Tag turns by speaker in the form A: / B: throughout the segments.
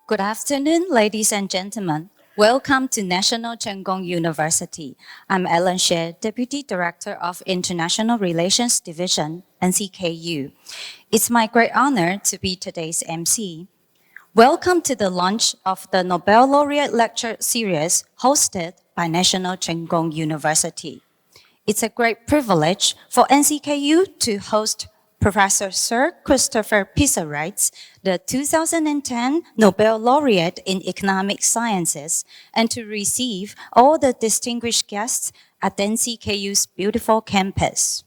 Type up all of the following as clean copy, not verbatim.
A: Good afternoon, ladies and gentlemen. Welcome to National Cheng Kung University. I'm Ellen Xie, Deputy Director of International Relations Division, NCKU. It's my great honor to be today's MC. Welcome to the launch of the Nobel Laureate Lecture Series hosted by National Cheng Kung University. It's a great privilege for NCKU to host Professor Sir Christopher Pissarides, the 2010 Nobel Laureate in Economic Sciences, and to receive all the distinguished guests at NCKU's beautiful campus.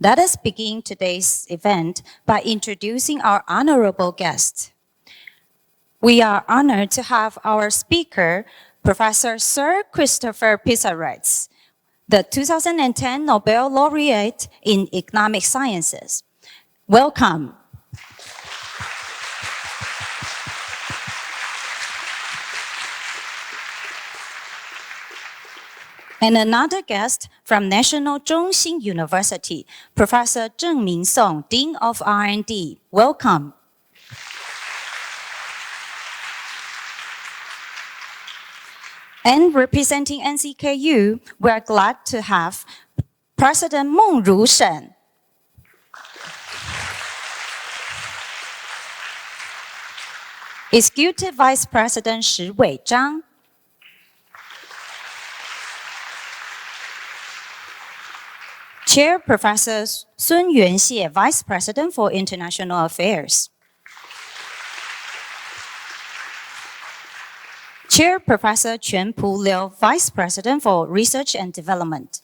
A: Let us begin today's event by introducing our honorable guests. We are honored to have our speaker, Professor Sir Christopher Pissarides, the 2010 Nobel Laureate in Economic Sciences. Welcome. And another guest from National Cheng University, Professor Cheng, Dean of R&D. Welcome. And representing NCKU, we are glad to have President Chen, Executive Vice President Zhang, Chair Professor Sun Yuanxie, Vice President for International Affairs, Chair Professor Pu Liao, Vice President for Research and Development,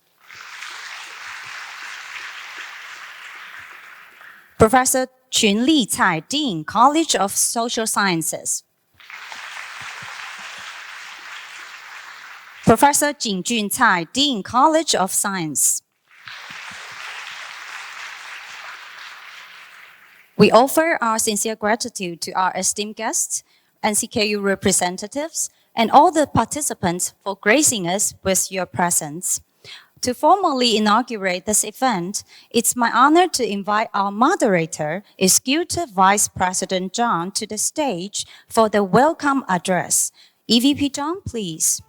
A: Professor Li Cai, Dean, College of Social Sciences, Professor Jun Cai, Dean, College of Science. We offer our sincere gratitude to our esteemed guests, NCKU representatives, and all the participants for gracing us with your presence. To formally inaugurate this event, it's my honor to invite our moderator, Executive Vice President Zhang, to the stage for the welcome address. EVP Zhang, please.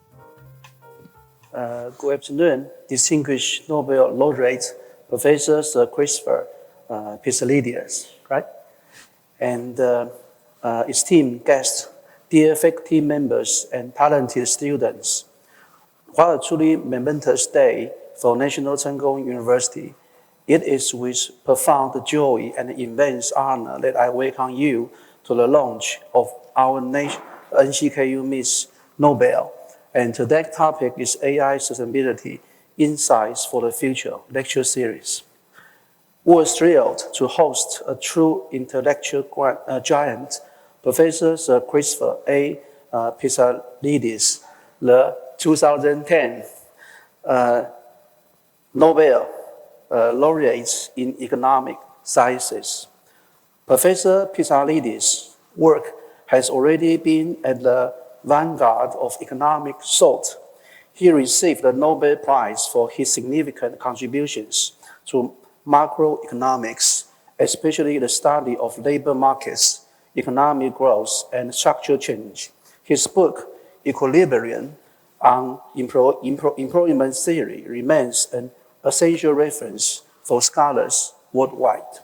B: Good afternoon, distinguished Nobel Laureate Professor Sir Christopher Pissarides, right? And esteemed guests, dear faculty members and talented students. What a truly momentous day for National Cheng Kung University. It is with profound joy and immense honor that I welcome you to the launch of our NCKU Miss Nobel. And today's topic is AI Sustainability, Insights for the Future lecture series. We're thrilled to host a true intellectual giant, Professor Sir Christopher A. Pissarides, the 2010 Nobel Laureate in Economic Sciences. Professor Pissarides' work has already been at the vanguard of economic thought. He received the Nobel Prize for his significant contributions to macroeconomics, especially the study of labor markets, economic growth, and structural change. His book, Equilibrium on Employment Theory, remains an essential reference for scholars worldwide.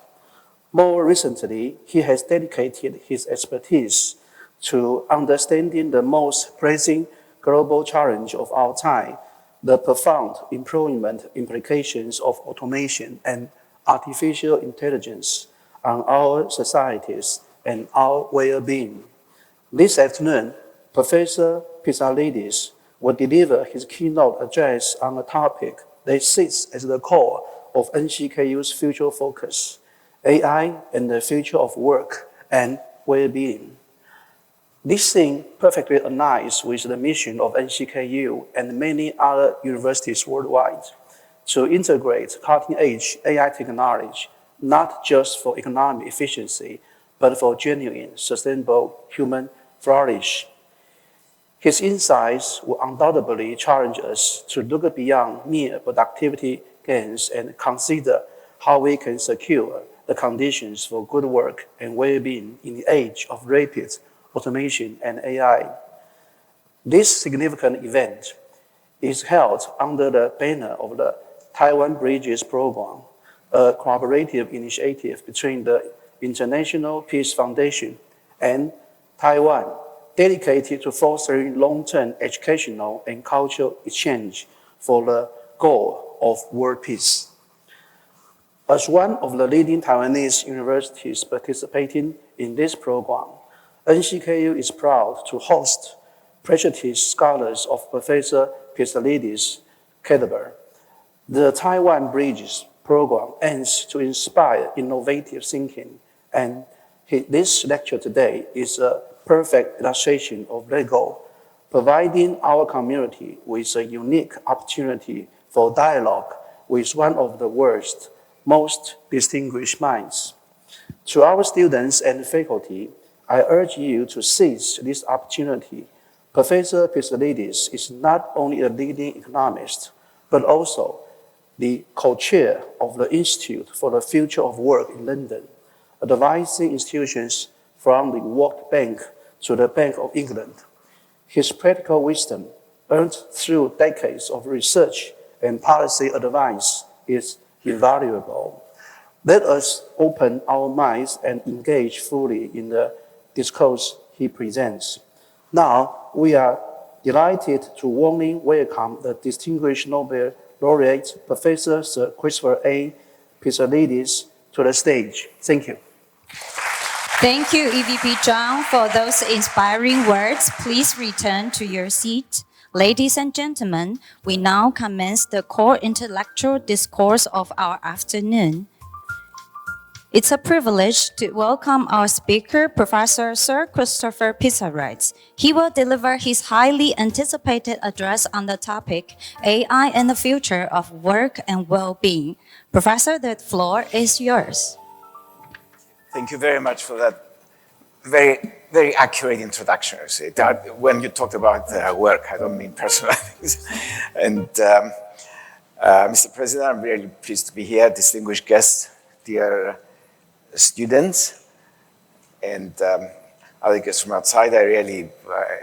B: More recently, he has dedicated his expertise to understanding the most pressing global challenge of our time, the profound employment implications of automation and artificial intelligence on our societies and our well-being. This afternoon, Professor Pissarides will deliver his keynote address on a topic that sits at the core of NCKU's future focus, AI and the future of work and well-being. This thing perfectly aligns with the mission of NCKU and many other universities worldwide to integrate cutting-edge AI technology, not just for economic efficiency, but for genuine, sustainable human flourish. His insights will undoubtedly challenge us to look beyond mere productivity gains and consider how we can secure the conditions for good work and well-being in the age of rapid automation, and AI. This significant event is held under the banner of the TAIWAN BRIDGES program, a collaborative initiative between the International Peace Foundation and Taiwan, dedicated to fostering long-term educational and cultural exchange for the goal of world peace. As one of the leading Taiwanese universities participating in this program, NCKU is proud to host prestigious scholars of Professor Pissarides' caliber. The TAIWAN BRIDGES program aims to inspire innovative thinking, and this lecture today is a perfect illustration of that goal, providing our community with a unique opportunity for dialogue with one of the world's most distinguished minds. To our students and faculty, I urge you to seize this opportunity. Professor Pissarides is not only a leading economist, but also the co-chair of the Institute for the Future of Work in London, advising institutions from the World Bank to the Bank of England. His practical wisdom, earned through decades of research and policy advice, is invaluable. Let us open our minds and engage fully in the discourse he presents. Now, we are delighted to warmly welcome the distinguished Nobel Laureate Professor Sir Christopher A. Pissarides to the stage. Thank you.
A: Thank you, EVP Chung, for those inspiring words. Please return to your seat. Ladies and gentlemen, we now commence the core intellectual discourse of our afternoon. It's a privilege to welcome our speaker, Professor Sir Christopher Pissarides. He will deliver his highly anticipated address on the topic, AI and the Future of Work and Well-being. Professor, the floor is yours.
C: Thank you very much for that very, very accurate introduction. When you talked about work, I don't mean personal things. And Mr. President, I'm really pleased to be here, distinguished guests, dear students, and other guests from outside. I really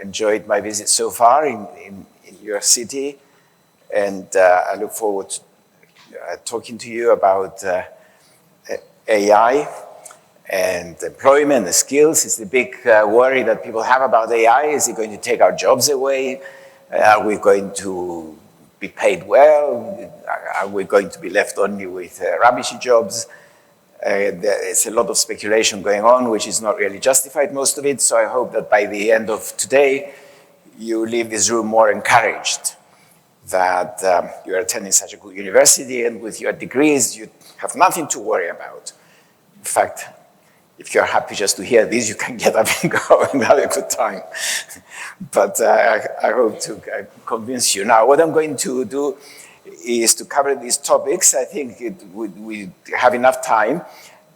C: enjoyed my visit so far in your city, and I look forward to talking to you about AI and employment, the skills. Is the big worry that people have about AI. Is it going to take our jobs away? Are we going to be paid well? Are we going to be left only with rubbishy jobs? There's a lot of speculation going on, which is not really justified, most of it. So I hope that by the end of today, you leave this room more encouraged that you are attending such a good university, and with your degrees, you have nothing to worry about. In fact, if you're happy just to hear this, you can get up and go and have a good time. But I hope to convince you. Now, what I'm going to do is to cover these topics. I think we have enough time.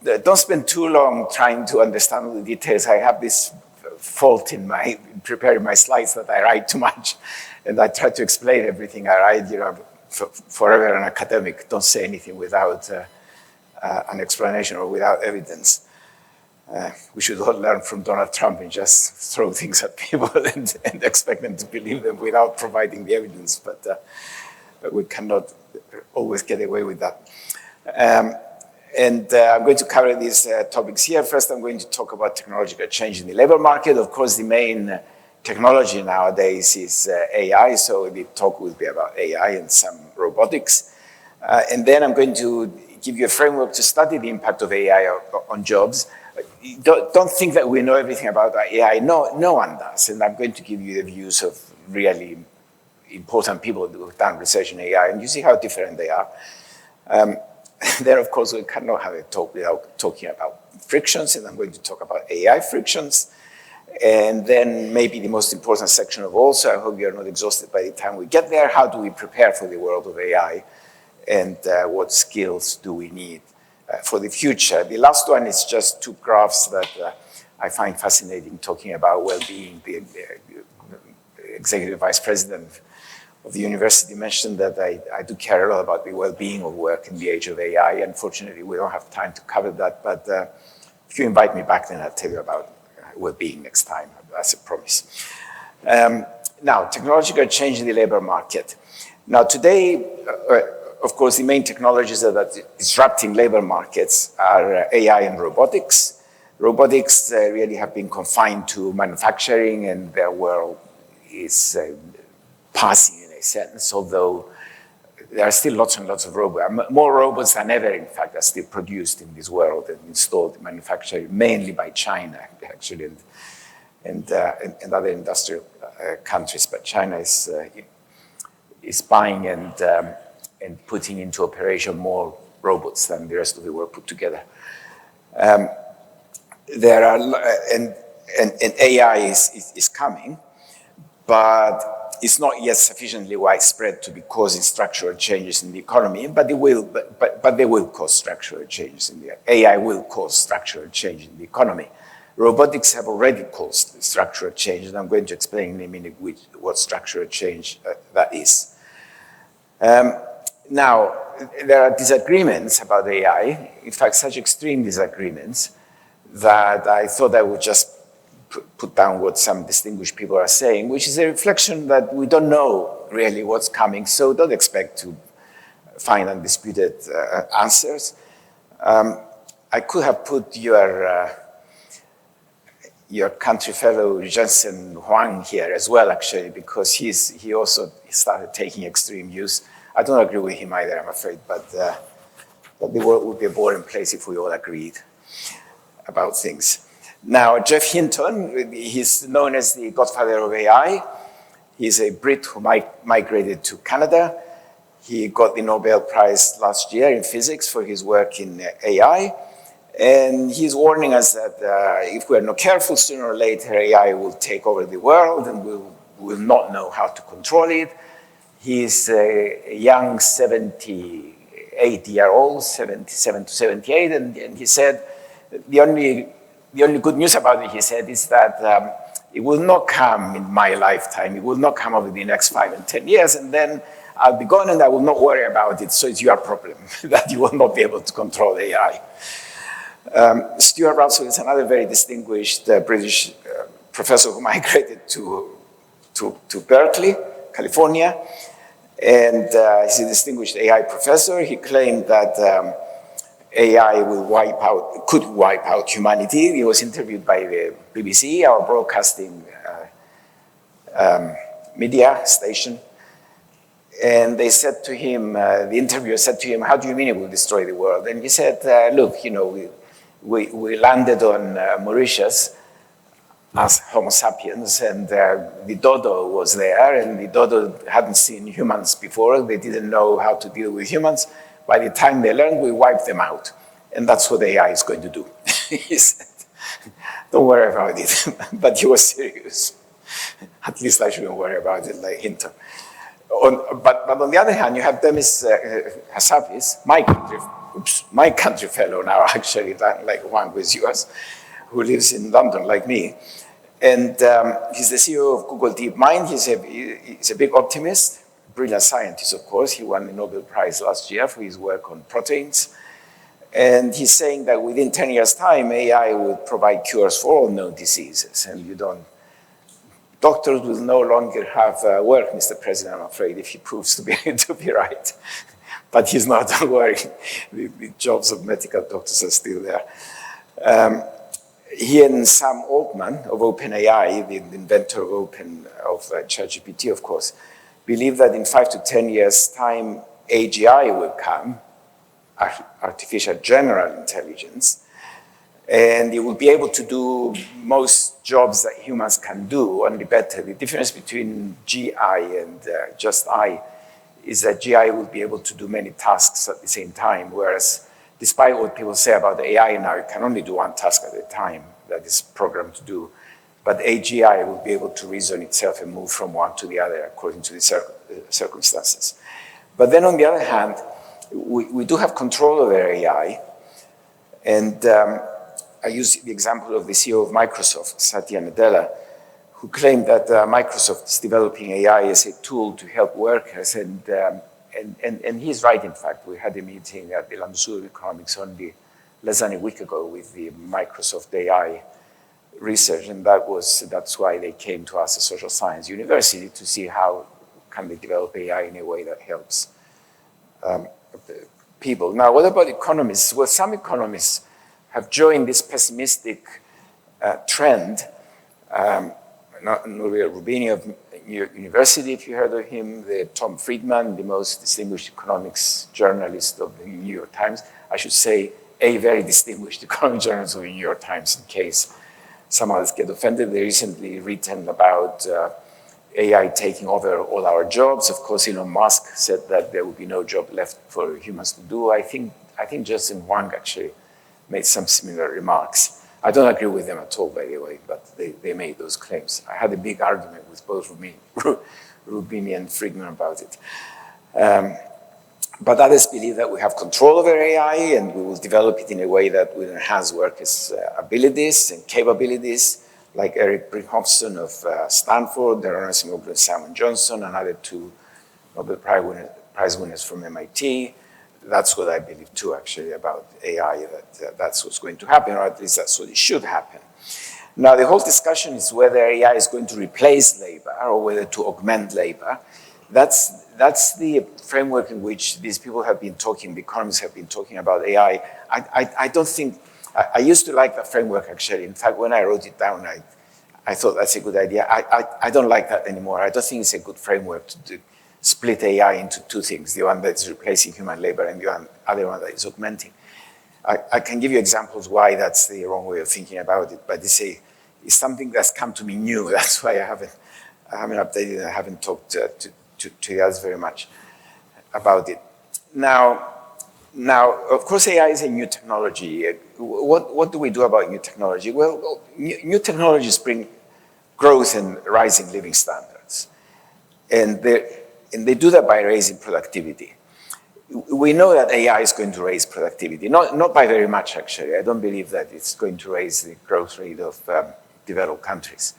C: Don't spend too long trying to understand all the details. I have this fault in preparing my slides that I write too much, and I try to explain everything I write. You know, forever an academic, don't say anything without an explanation or without evidence. We should all learn from Donald Trump and just throw things at people and expect them to believe them without providing the evidence. But we cannot always get away with that. I'm going to cover these topics here. First, I'm going to talk about technological change in the labor market. Of course, the main technology nowadays is AI, so the talk will be about AI and some robotics. And then I'm going to give you a framework to study the impact of AI on jobs. Don't think that we know everything about AI. No one does. And I'm going to give you the views of really important people who have done research in AI, and you see how different they are. Then, of course, we cannot have a talk without talking about frictions, and I'm going to talk about AI frictions. And then maybe the most important section of all, so I hope you're not exhausted by the time we get there, how do we prepare for the world of AI, and what skills do we need for the future? The last one is just two graphs that I find fascinating, talking about well-being. The executive vice president of the university mentioned that I do care a lot about the well-being of work in the age of AI. Unfortunately, we don't have time to cover that, but if you invite me back, then I'll tell you about well-being next time. That's a promise. Now, technological change in the labor market. Now, today, of course, the main technologies that are disrupting labor markets are AI and robotics. Robotics really have been confined to manufacturing, and their world is passing in a sense, although there are still lots and lots of robots. More robots than ever, in fact, are still produced in this world and installed in manufacturing, mainly by China, actually, and other industrial countries. But China is buying and putting into operation more robots than the rest of the world put together. There are, and AI is coming, but it's not yet sufficiently widespread to be causing structural changes in the economy, but they will cause structural changes in the, AI will cause structural change in the economy. Robotics have already caused structural change, and I'm going to explain in a minute what structural change that is. Now, there are disagreements about AI, in fact, such extreme disagreements that I thought I would just put down what some distinguished people are saying, which is a reflection that we don't know really what's coming, so don't expect to find undisputed answers. I could have put your country fellow Jensen Huang here as well, actually, because he also started taking extreme views. I don't agree with him either, I'm afraid, but the world would be a boring place if we all agreed about things. Now, Jeff Hinton, he's known as the godfather of AI. He's a Brit who migrated to Canada. He got the Nobel Prize last year in physics for his work in AI. And he's warning us that if we're not careful, sooner or later, AI will take over the world and we will not know how to control it. He's a young 78-year-old, 77 to 78, and he said the only good news about it, he said, is that it will not come in my lifetime. It will not come over the next 5 and 10 years, and then I'll be gone and I will not worry about it. So it's your problem that you will not be able to control AI. Stuart Russell is another very distinguished British professor who migrated to Berkeley, California, and he's a distinguished AI professor. He claimed that AI could wipe out humanity. He was interviewed by the BBC, our broadcasting media station. And they said to him, the interviewer said to him, how do you mean it will destroy the world? And he said, look, you know, we landed on Mauritius as Homo sapiens, and the dodo was there, and the dodo hadn't seen humans before. They didn't know how to deal with humans. By the time they learned, we wiped them out. And that's what AI is going to do. He said, don't worry about it. But he was serious. At least I shouldn't worry about it like Hinton. But on the other hand, you have Demis Hassabis, my country fellow now, actually, like Huang was yours, who lives in London like me. And he's the CEO of Google DeepMind. He's a big optimist. Brilliant scientist, of course. He won the Nobel Prize last year for his work on proteins. And he's saying that within 10 years' time, AI will provide cures for all known diseases. And doctors will no longer have work, Mr. President, I'm afraid, if he proves to be right. But he's not, don't worry. The jobs of medical doctors are still there. He and Sam Altman of OpenAI, the inventor of ChatGPT, of course, believe that in 5 to 10 years' time, AGI will come, artificial general intelligence, and it will be able to do most jobs that humans can do, only better. The difference between GI and just I is that GI will be able to do many tasks at the same time, whereas despite what people say about the AI now, it can only do one task at a time that is programmed to do. But AGI will be able to reason itself and move from one to the other according to the circumstances. But then on the other hand, we do have control over AI. And I use the example of the CEO of Microsoft, Satya Nadella, who claimed that Microsoft is developing AI as a tool to help workers. And he's right, in fact. We had a meeting at the London School of Economics only less than a week ago with the Microsoft AI research, and that's why they came to us, a social science university, to see how can they develop AI in a way that helps people. Now, what about economists? Well, some economists have joined this pessimistic trend. Nobel Rubini of New York University, if you heard of him, Tom Friedman, the most distinguished economics journalist of the New York Times. I should say a very distinguished economic journalist of the New York Times, in case some others get offended. They recently written about AI taking over all our jobs. Of course, Elon Musk said that there would be no job left for humans to do. I think Justin Huang actually made some similar remarks. I don't agree with them at all, by the way, but they made those claims. I had a big argument with both Rubini and Friedman about it. But others believe that we have control over AI and we will develop it in a way that will enhance workers' abilities and capabilities, like Eric Brinkhofsson of Stanford, Ernest and Simon Johnson, and other two Nobel Prize winners from MIT. That's what I believe too, actually, about AI, that's what's going to happen, or at least that's what it should happen. Now, the whole discussion is whether AI is going to replace labor or whether to augment labor. That's the framework in which these people have been talking, the economists have been talking about AI. I don't think, I used to like that framework, actually. In fact, when I wrote it down, I thought that's a good idea. I don't like that anymore. I don't think it's a good framework to split AI into two things, the one that's replacing human labor and the other one that is augmenting. I can give you examples why that's the wrong way of thinking about it, but it's something that's come to me new. That's why I haven't updated, I haven't talked to the others very much about it. Now, of course, AI is a new technology. What do we do about new technology? Well, new technologies bring growth and rising living standards. And they do that by raising productivity. We know that AI is going to raise productivity, not by very much, actually. I don't believe that it's going to raise the growth rate of developed countries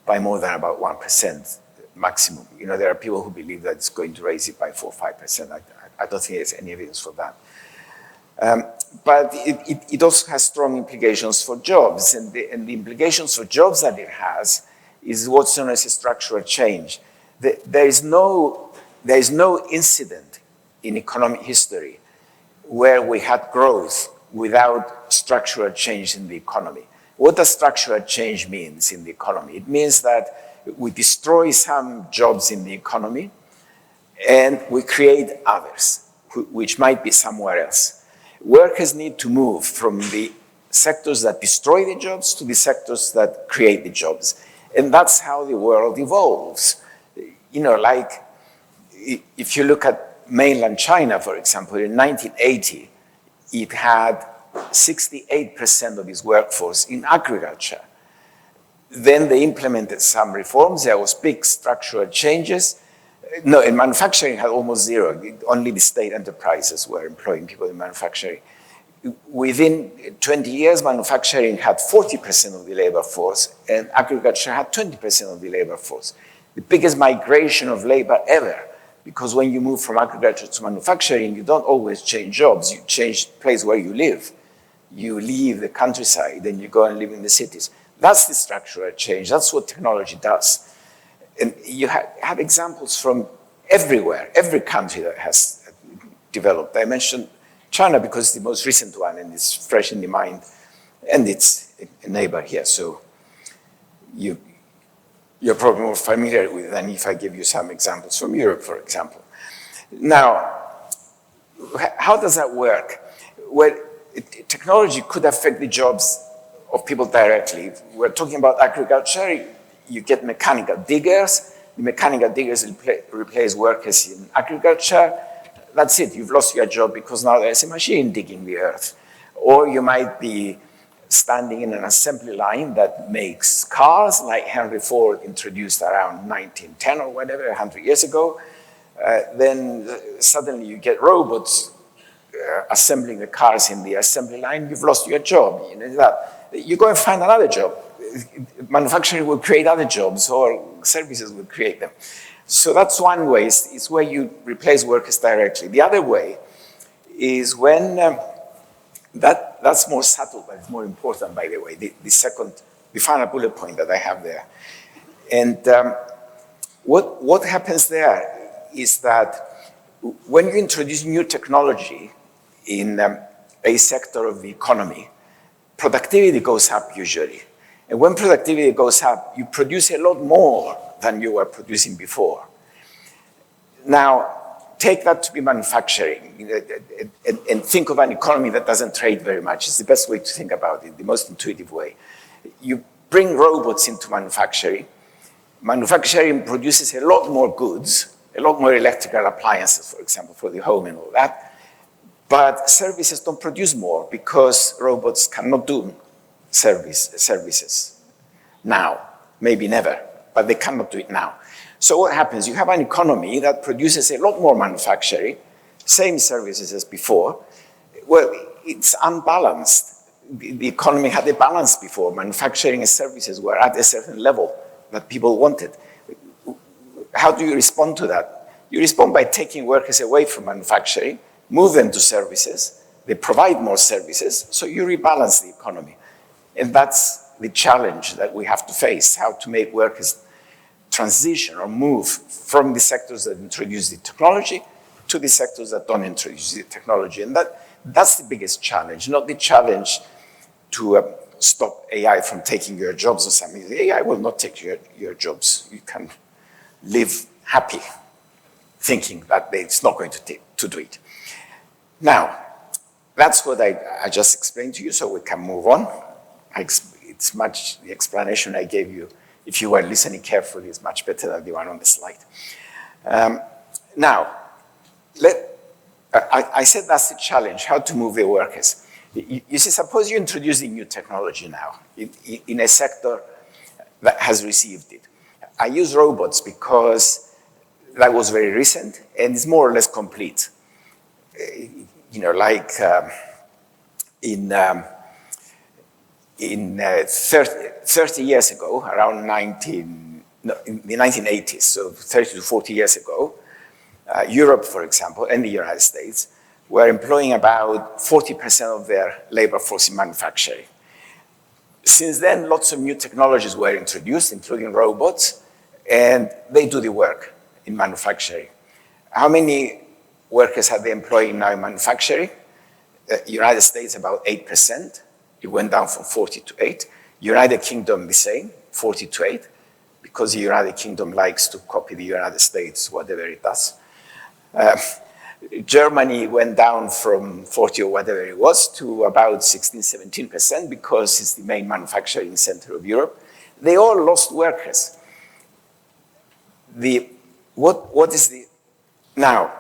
C: by more than about 1% maximum. You know, there are people who believe that it's going to raise it by 4 or 5%. I don't think there's any evidence for that. But it also has strong implications for jobs, and the implications for jobs that it has is what's known as a structural change. There is no incident in economic history where we had growth without structural change in the economy. What does structural change mean in the economy? It means that we destroy some jobs in the economy and we create others, which might be somewhere else. Workers need to move from the sectors that destroy the jobs to the sectors that create the jobs. And that's how the world evolves. You know, like if you look at mainland China, for example, in 1980, it had 68% of its workforce in agriculture. Then they implemented some reforms. There was big structural changes. No, in manufacturing it had almost zero. Only the state enterprises were employing people in manufacturing. Within 20 years, manufacturing had 40% of the labor force, and agriculture had 20% of the labor force. The biggest migration of labor ever, because when you move from agriculture to manufacturing, you don't always change jobs, you change the place where you live. You leave the countryside and you go and live in the cities. That's the structural change, that's what technology does. And you have examples from everywhere, every country that has developed. I mentioned China because it's the most recent one and it's fresh in the mind, and it's a neighbor here, so you're probably more familiar with it than if I give you some examples from Europe, for example. Now, how does that work? Well, technology could affect the jobs of people directly. We're talking about agriculture. You get mechanical diggers. The mechanical diggers replace workers in agriculture. That's it, you've lost your job because now there's a machine digging the earth. Or you might be standing in an assembly line that makes cars, like Henry Ford introduced around 1910 or whatever, 100 years ago. Then suddenly you get robots assembling the cars in the assembly line. You've lost your job. You know that. You go and find another job. Manufacturing will create other jobs, or services will create them. So that's one way, is where you replace workers directly. The other way is when, that's more subtle, but it's more important, by the way, the second the final bullet point that I have there. And what happens there is that when you introduce new technology in a sector of the economy, productivity goes up usually. And when productivity goes up, you produce a lot more than you were producing before. Now, take that to be manufacturing and think of an economy that doesn't trade very much. It's the best way to think about it, the most intuitive way. You bring robots into manufacturing. Manufacturing produces a lot more goods, a lot more electrical appliances, for example, for the home and all that. But services don't produce more because robots cannot do services now, maybe never, but they cannot do it now. So what happens? You have an economy that produces a lot more manufacturing, same services as before. Well, it's unbalanced. The economy had a balance before. Manufacturing and services were at a certain level that people wanted. How do you respond to that? You respond by taking workers away from manufacturing, move them to services. They provide more services, so you rebalance the economy. And that's the challenge that we have to face, how to make workers transition or move from the sectors that introduce the technology to the sectors that don't introduce the technology. And that's the biggest challenge, not the challenge to stop AI from taking your jobs or something. The AI will not take your jobs. You can live happy thinking that it's not going to do it. Now, that's what I just explained to you, so we can move on. It's much, the explanation I gave you, if you were listening carefully, is much better than the one on the slide. Now, I said that's the challenge, how to move the workers. You see, suppose you're introducing new technology now in a sector that has received it. I use robots because that was very recent and it's more or less complete. You know, like in 30 years ago, around in the 1980s, so 30 to 40 years ago, Europe, for example, and the United States were employing about 40% of their labor force in manufacturing. Since then, lots of new technologies were introduced, including robots, and they do the work in manufacturing. How many workers are they employing now in manufacturing? United States, about 8%. It went down from 40 to 8. United Kingdom, the same, 40 to 8, because the United Kingdom likes to copy the United States, whatever it does. Germany went down from 40 or whatever it was to about 16, 17% because it's the main manufacturing center of Europe. They all lost workers. Now,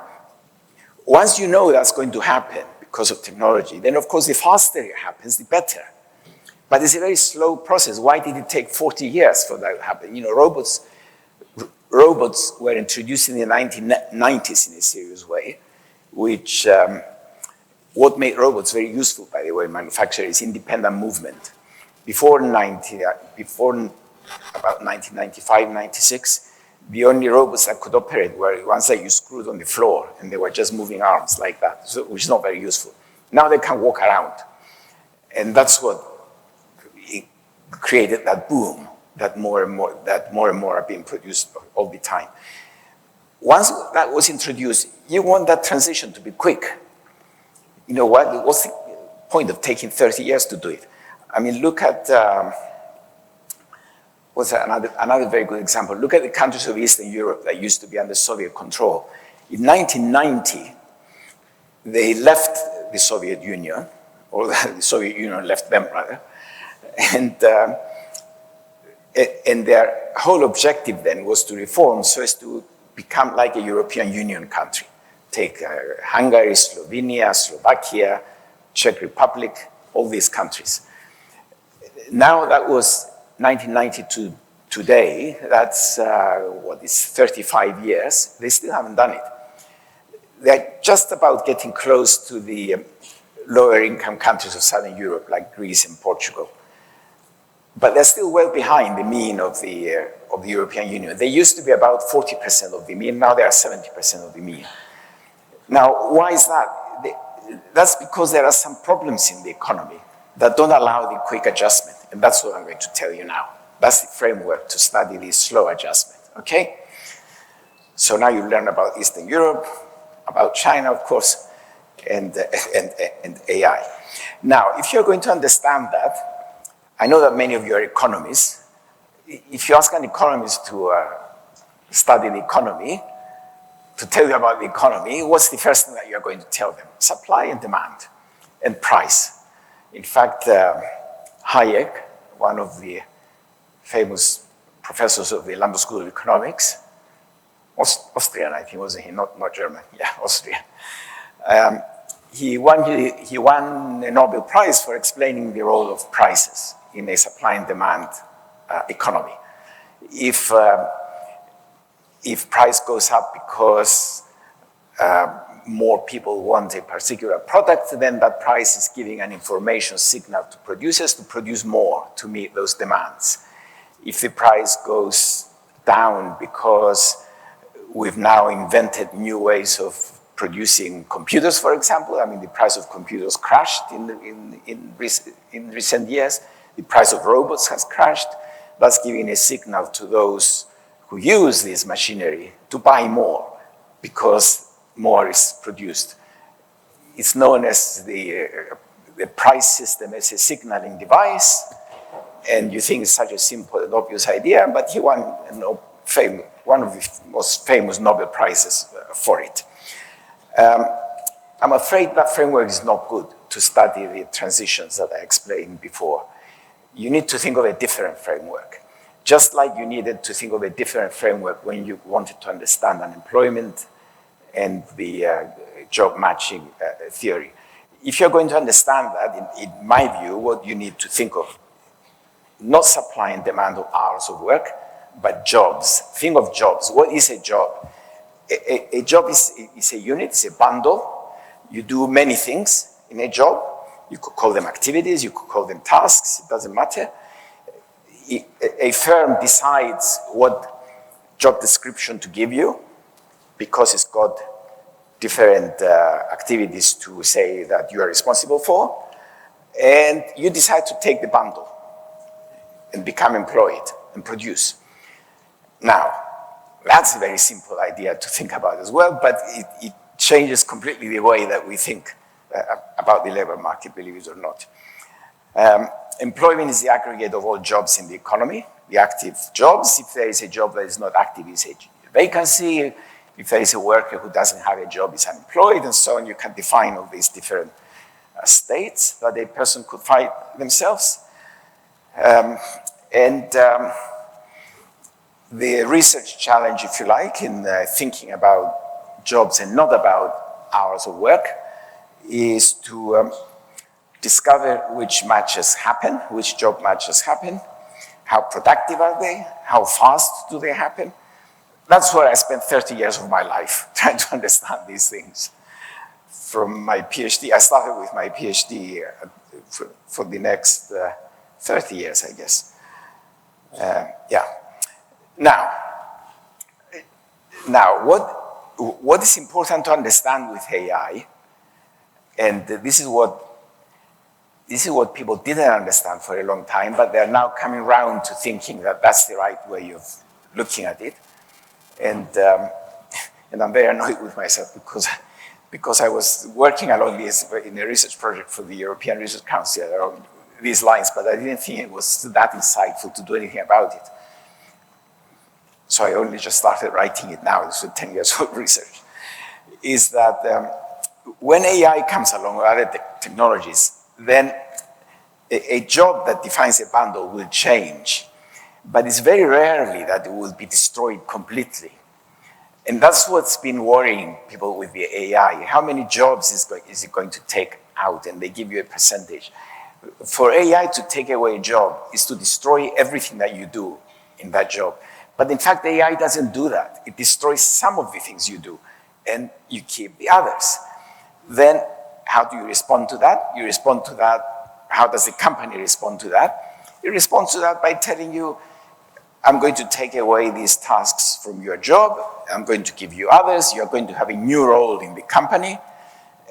C: once you know that's going to happen because of technology, then of course the faster it happens, the better. But it's a very slow process. Why did it take 40 years for that to happen? You know, robots were introduced in the 1990s in a serious way, which what made robots very useful, by the way, in manufacturing is independent movement. Before about 1995, 96, the only robots that could operate were the ones that you screwed on the floor, and they were just moving arms like that, so, which is not very useful. Now they can walk around, and that's what created that boom that more and more are being produced all the time. Once that was introduced, you want that transition to be quick. You know what? What's the point of taking 30 years to do it? I mean, look at another very good example. Look at the countries of Eastern Europe that used to be under Soviet control. In 1990, they left the Soviet Union, or the Soviet Union left them rather, and their whole objective then was to reform so as to become like a European Union country. Take Hungary, Slovenia, Slovakia, Czech Republic, all these countries. Now that was 1990 to today, that's what is 35 years. They still haven't done it. They're just about getting close to the lower income countries of Southern Europe, like Greece and Portugal. But they're still well behind the mean of the European Union. They used to be about 40% of the mean, now they are 70% of the mean. Now, why is that? That's because there are some problems in the economy that don't allow the quick adjustment. And that's what I'm going to tell you now. That's the framework to study this slow adjustment, okay? So now you learn about Eastern Europe, about China, of course, and AI. Now, if you're going to understand that, I know that many of you are economists. If you ask an economist to study the economy, to tell you about the economy, what's the first thing that you're going to tell them? Supply and demand and price. In fact, Hayek, one of the famous professors of the London School of Economics, Austrian, I think, wasn't he? Not German, yeah, Austrian. He won a Nobel Prize for explaining the role of prices in a supply and demand economy. If price goes up because more people want a particular product, then that price is giving an information signal to producers to produce more to meet those demands. If the price goes down because we've now invented new ways of producing computers, for example. I mean, the price of computers crashed in recent years. The price of robots has crashed. That's giving a signal to those who use this machinery to buy more because more is produced. It's known as the price system as a signaling device. And you think it's such a simple and obvious idea, but he won one of the most famous Nobel Prizes for it. I'm afraid that framework is not good to study the transitions that I explained before. You need to think of a different framework, just like you needed to think of a different framework when you wanted to understand unemployment and the job matching theory. If you're going to understand that, in my view, what you need to think of, not supply and demand of hours of work, but jobs. Think of jobs. What is a job? A job is a unit, it's a bundle. You do many things in a job. You could call them activities, you could call them tasks, it doesn't matter. A firm decides what job description to give you because it's got different activities to say that you are responsible for, and you decide to take the bundle and become employed and produce. Now, that's a very simple idea to think about as well, but it changes completely the way that we think about the labor market, believe it or not. Employment is the aggregate of all jobs in the economy, the active jobs. If there is a job that is not active, it's a vacancy. If there is a worker who doesn't have a job, is unemployed, and so on. You can define all these different states that a person could find themselves. The research challenge, if you like, in thinking about jobs and not about hours of work is to discover which matches happen, which job matches happen, how productive are they, how fast do they happen. That's where I spent 30 years of my life, trying to understand these things. From my PhD, I started with my PhD for the next 30 years, I guess. Now, what is important to understand with AI, and this is what people didn't understand for a long time, but they're now coming around to thinking that that's the right way of looking at it. And I'm very annoyed with myself because I was working along this in a research project for the European Research Council along these lines, but I didn't think it was that insightful to do anything about it. So I only just started writing it now. It's 10 years of research. Is that when AI comes along with other technologies, then a job that defines a bundle will change. But it's very rarely that it will be destroyed completely. And that's what's been worrying people with the AI. How many jobs is it going to take out? And they give you a percentage. For AI to take away a job is to destroy everything that you do in that job. But in fact, AI doesn't do that. It destroys some of the things you do, and you keep the others. Then how do you respond to that? You respond to that. How does the company respond to that? It responds to that by telling you, I'm going to take away these tasks from your job. I'm going to give you others. You're going to have a new role in the company,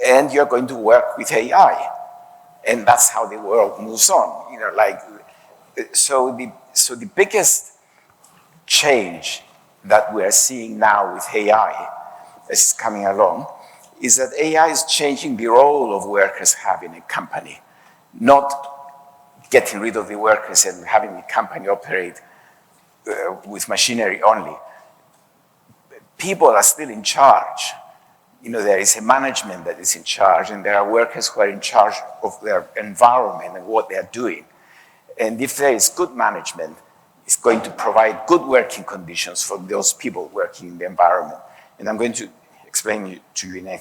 C: and you're going to work with AI. And that's how the world moves on. You know, like So the biggest change that we are seeing now with AI as coming along is that AI is changing the role of workers have in a company, not getting rid of the workers and having the company operate with machinery only. People are still in charge. You know, there is a management that is in charge, and there are workers who are in charge of their environment and what they are doing. And if there is good management, it's going to provide good working conditions for those people working in the environment. And I'm going to explain to you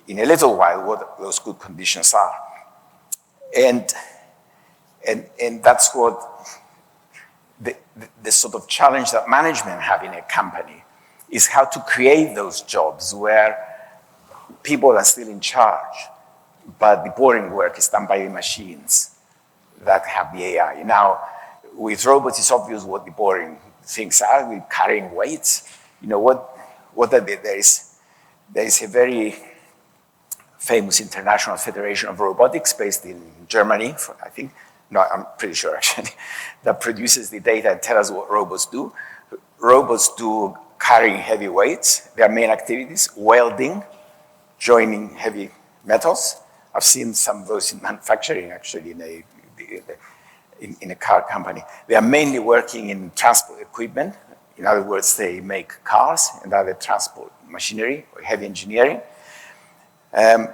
C: in a little while what those good conditions are. And that's what the sort of challenge that management have in a company is how to create those jobs where people are still in charge, but the boring work is done by the machines that have the AI. Now, with robots, it's obvious what the boring things are. We're carrying weights. You know, what are they? There is a very famous International Federation of Robotics based in Germany, I think. No, I'm pretty sure actually, that produces the data and tells us what robots do. Robots do carrying heavy weights. Their main activities, welding, joining heavy metals. I've seen some of those in manufacturing actually in a car company. They are mainly working in transport equipment. In other words, they make cars and other transport machinery or heavy engineering. That's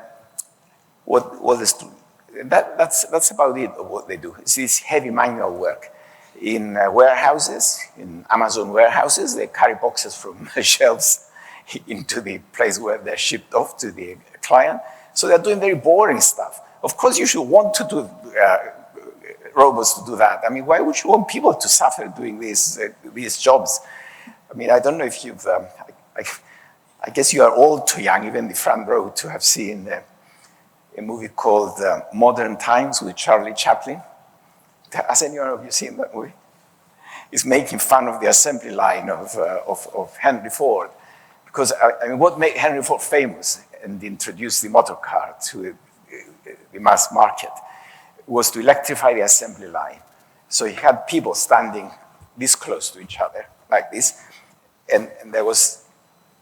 C: about it of what they do. It's this heavy manual work. In warehouses, in Amazon warehouses, they carry boxes from shelves into the place where they're shipped off to the client. So they're doing very boring stuff. Of course, you should want to do robots to do that. I mean, why would you want people to suffer doing these jobs? I mean, I don't know if you've, I guess you are all too young, even the front row, to have seen a movie called Modern Times with Charlie Chaplin. Has anyone of you seen that movie? It's making fun of the assembly line of Henry Ford. Because, I mean, what made Henry Ford famous and introduced the motor car to the mass market was to electrify the assembly line. So he had people standing this close to each other, like this, and there was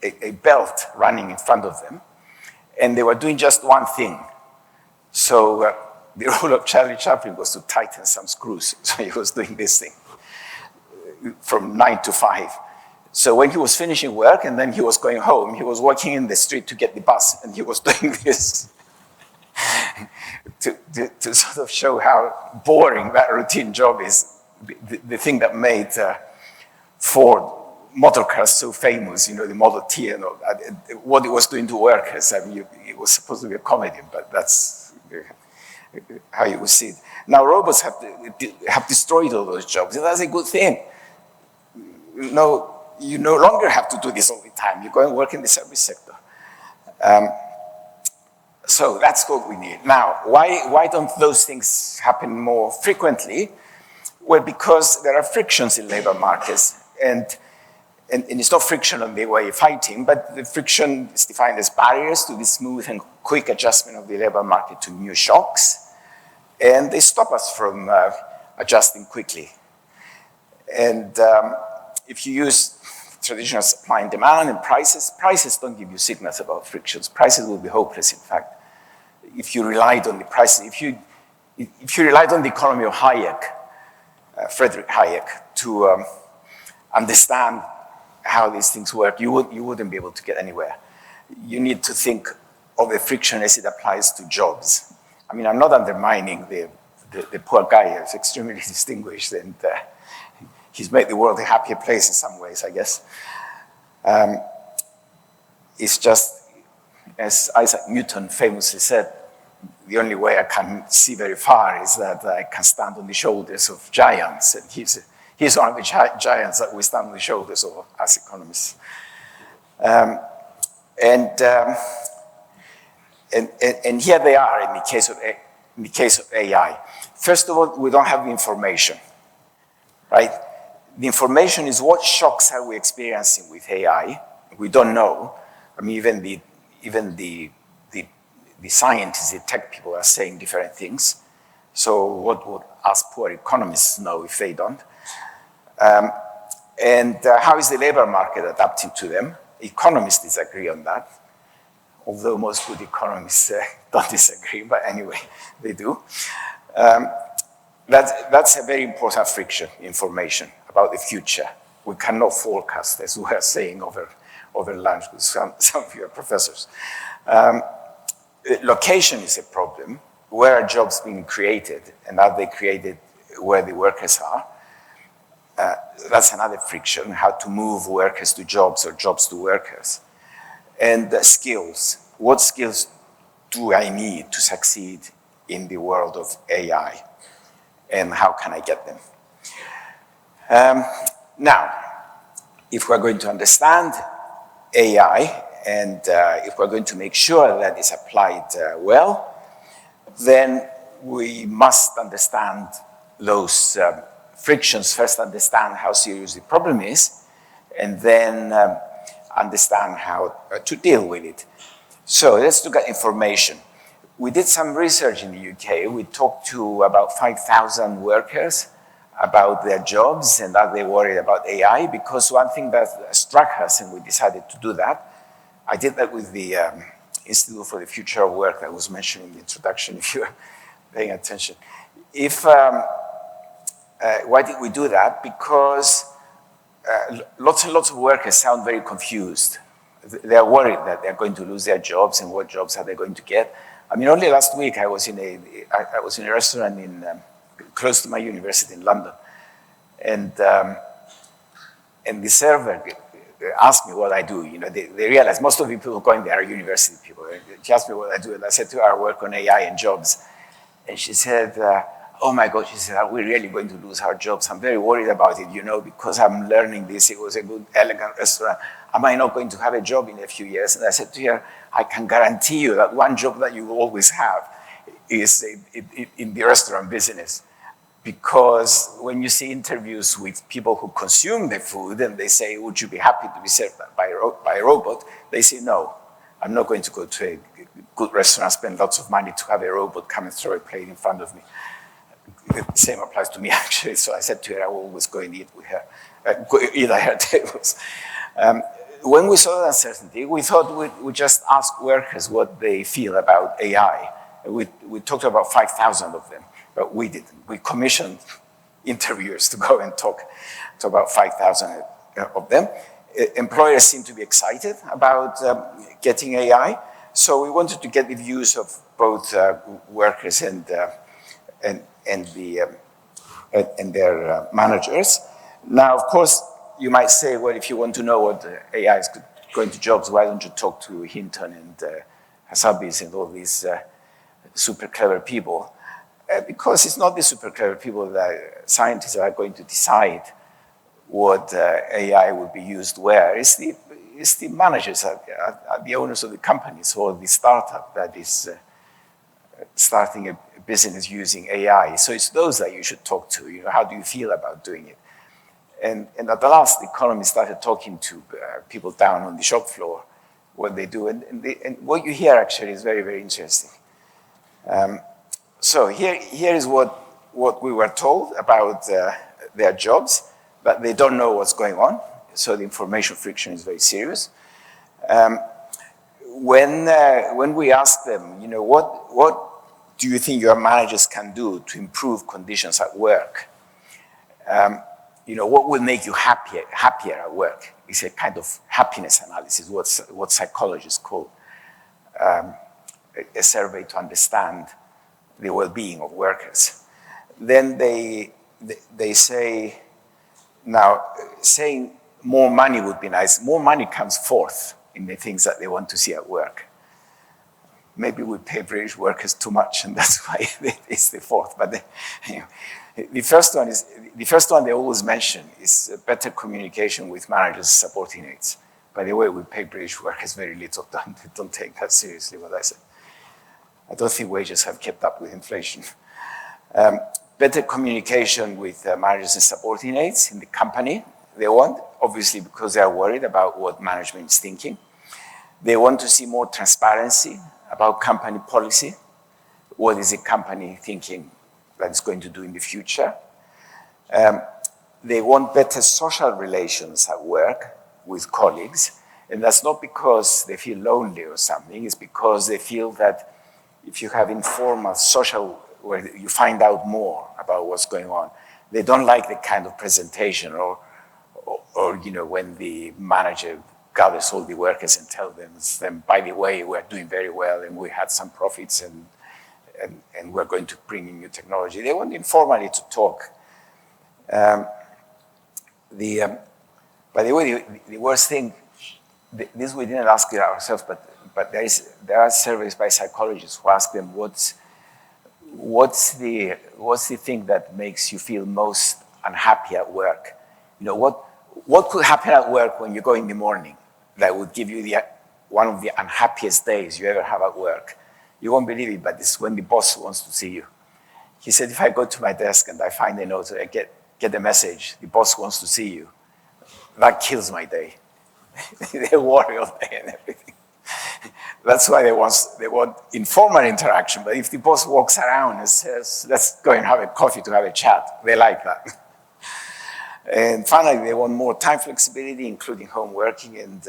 C: a belt running in front of them, and they were doing just one thing. So the role of Charlie Chaplin was to tighten some screws. So he was doing this thing from 9 to 5. So when he was finishing work and then he was going home, he was walking in the street to get the bus, and he was doing this to sort of show how boring that routine job is. The thing that made Ford motor cars so famous, you know, the Model T and all that, what it was doing to workers. I mean, it was supposed to be a comedy, but that's how you would see it. Now, robots have destroyed all those jobs, and that's a good thing. You no longer have to do this all the time. You go and work in the service sector. So that's what we need. Now, why don't those things happen more frequently? Well, because there are frictions in labor markets, and it's not friction on the way of fighting, but the friction is defined as barriers to the smooth and quick adjustment of the labor market to new shocks, and they stop us from adjusting quickly. And if you use traditional supply and demand and prices don't give you signals about frictions. Prices will be hopeless, in fact, if you relied on the prices. If you relied on the economy of Hayek, Friedrich Hayek, to understand how these things work, you wouldn't be able to get anywhere. You need to think of the friction as it applies to jobs. I mean, I'm not undermining the poor guy. He's extremely distinguished, and he's made the world a happier place in some ways, I guess. It's just, as Isaac Newton famously said, the only way I can see very far is that I can stand on the shoulders of giants, and he's one of the giants that we stand on the shoulders of as economists. And here they are in the case of AI. First of all, we don't have the information, right? The information is what shocks are we experiencing with AI. We don't know. I mean, even the scientists, the tech people are saying different things. So what would us poor economists know if they don't? How is the labor market adapting to them? Economists disagree on that, although most good economists don't disagree, but anyway, they do. That's a very important friction, information about the future. We cannot forecast, as we were saying over lunch with some of your professors. Location is a problem. Where are jobs being created, and are they created where the workers are? That's another friction, how to move workers to jobs or jobs to workers. And the skills. What skills do I need to succeed in the world of AI? And how can I get them? Now, if we're going to understand AI, and if we're going to make sure that it's applied well, then we must understand those frictions, first understand how serious the problem is, and then understand how to deal with it. So let's look at information. We did some research in the UK. We talked to about 5,000 workers about their jobs and are they worried about AI, because one thing that struck us, and we decided to do that, I did that with the Institute for the Future of Work that was mentioned in the introduction, if you're paying attention. Why did we do that? Because lots and lots of workers sound very confused. They're worried that they're going to lose their jobs, and what jobs are they going to get? I mean, only last week I was in a restaurant close to my university in London, and the server asked me what I do. You know, they realized most of the people going there are university people. She asked me what I do, and I said to her, I work on AI and jobs. And she said, oh my God, she said, are we really going to lose our jobs? I'm very worried about it, you know, because I'm learning this. It was a good, elegant restaurant. Am I not going to have a job in a few years? And I said to her, I can guarantee you that one job that you will always have is in the restaurant business. Because when you see interviews with people who consume the food and they say, would you be happy to be served by a robot? They say, no, I'm not going to go to a good restaurant, spend lots of money to have a robot come and throw a plate in front of me. The same applies to me, actually. So I said to her, I will always go and eat with her, eat at her tables. When we saw the uncertainty, we thought we'd just ask workers what they feel about AI. We talked to about 5,000 of them. But we didn't. We commissioned interviewers to go and talk to about 5,000 of them. Employers seem to be excited about getting AI. So we wanted to get the views of both workers and their managers. Now, of course, you might say, well, if you want to know what AI is going to jobs, why don't you talk to Hinton and Hassabis and all these super clever people? Because it's not the super clever people that scientists are going to decide what AI will be used where. It's the managers, the owners of the companies or the startup that is starting a business using AI. So it's those that you should talk to. You know, how do you feel about doing it? And at the last, the economists started talking to people down on the shop floor, what they do. And what you hear actually is very, very interesting. So here is what we were told about their jobs, but they don't know what's going on. So the information friction is very serious. When we ask them, you know, what do you think your managers can do to improve conditions at work? You know, what will make you happier at work? It's a kind of happiness analysis, what psychologists call a survey to understand the well-being of workers. Then they say, now saying more money would be nice. More money comes fourth in the things that they want to see at work. Maybe we pay British workers too much, and that's why it's the fourth. But the first one they always mention is better communication with managers and subordinates. By the way, we pay British workers very little. Don't take that seriously, what I said. I don't think wages have kept up with inflation. Better communication with managers and subordinates in the company they want, obviously because they are worried about what management is thinking. They want to see more transparency about company policy. What is the company thinking it's going to do in the future. They want better social relations at work with colleagues. And that's not because they feel lonely or something. It's because they feel that if you have informal social, where you find out more about what's going on, they don't like the kind of presentation or when the manager gathers all the workers and tells them, by the way, we're doing very well and we had some profits and we're going to bring in new technology. They want informally to talk. By the way, the worst thing, this we didn't ask it ourselves, but there are surveys by psychologists who ask them what's the thing that makes you feel most unhappy at work? What could happen at work when you go in the morning that would give you one of the unhappiest days you ever have at work? You won't believe it, but it's when the boss wants to see you. He said, if I go to my desk and I find a note, I get a message, the boss wants to see you, that kills my day. They worry all day and everything. That's why they want informal interaction. But if the boss walks around and says, let's go and have a coffee to have a chat, they like that. And finally, they want more time flexibility, including home working. And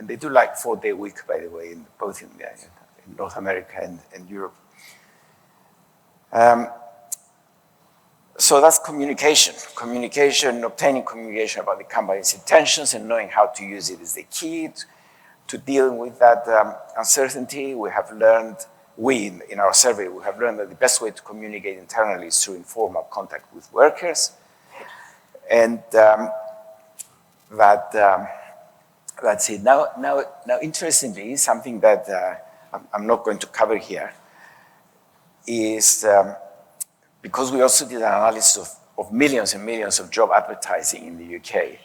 C: they do like 4-day week, by the way, both in North America and Europe. So that's communication. Obtaining communication about the company's intentions and knowing how to use it is the key to dealing with that uncertainty. We have learned, in our survey, we have learned that the best way to communicate internally is through informal contact with workers. And that's it. Now, interestingly, something that I'm not going to cover here is because we also did an analysis of millions and millions of job advertising in the UK,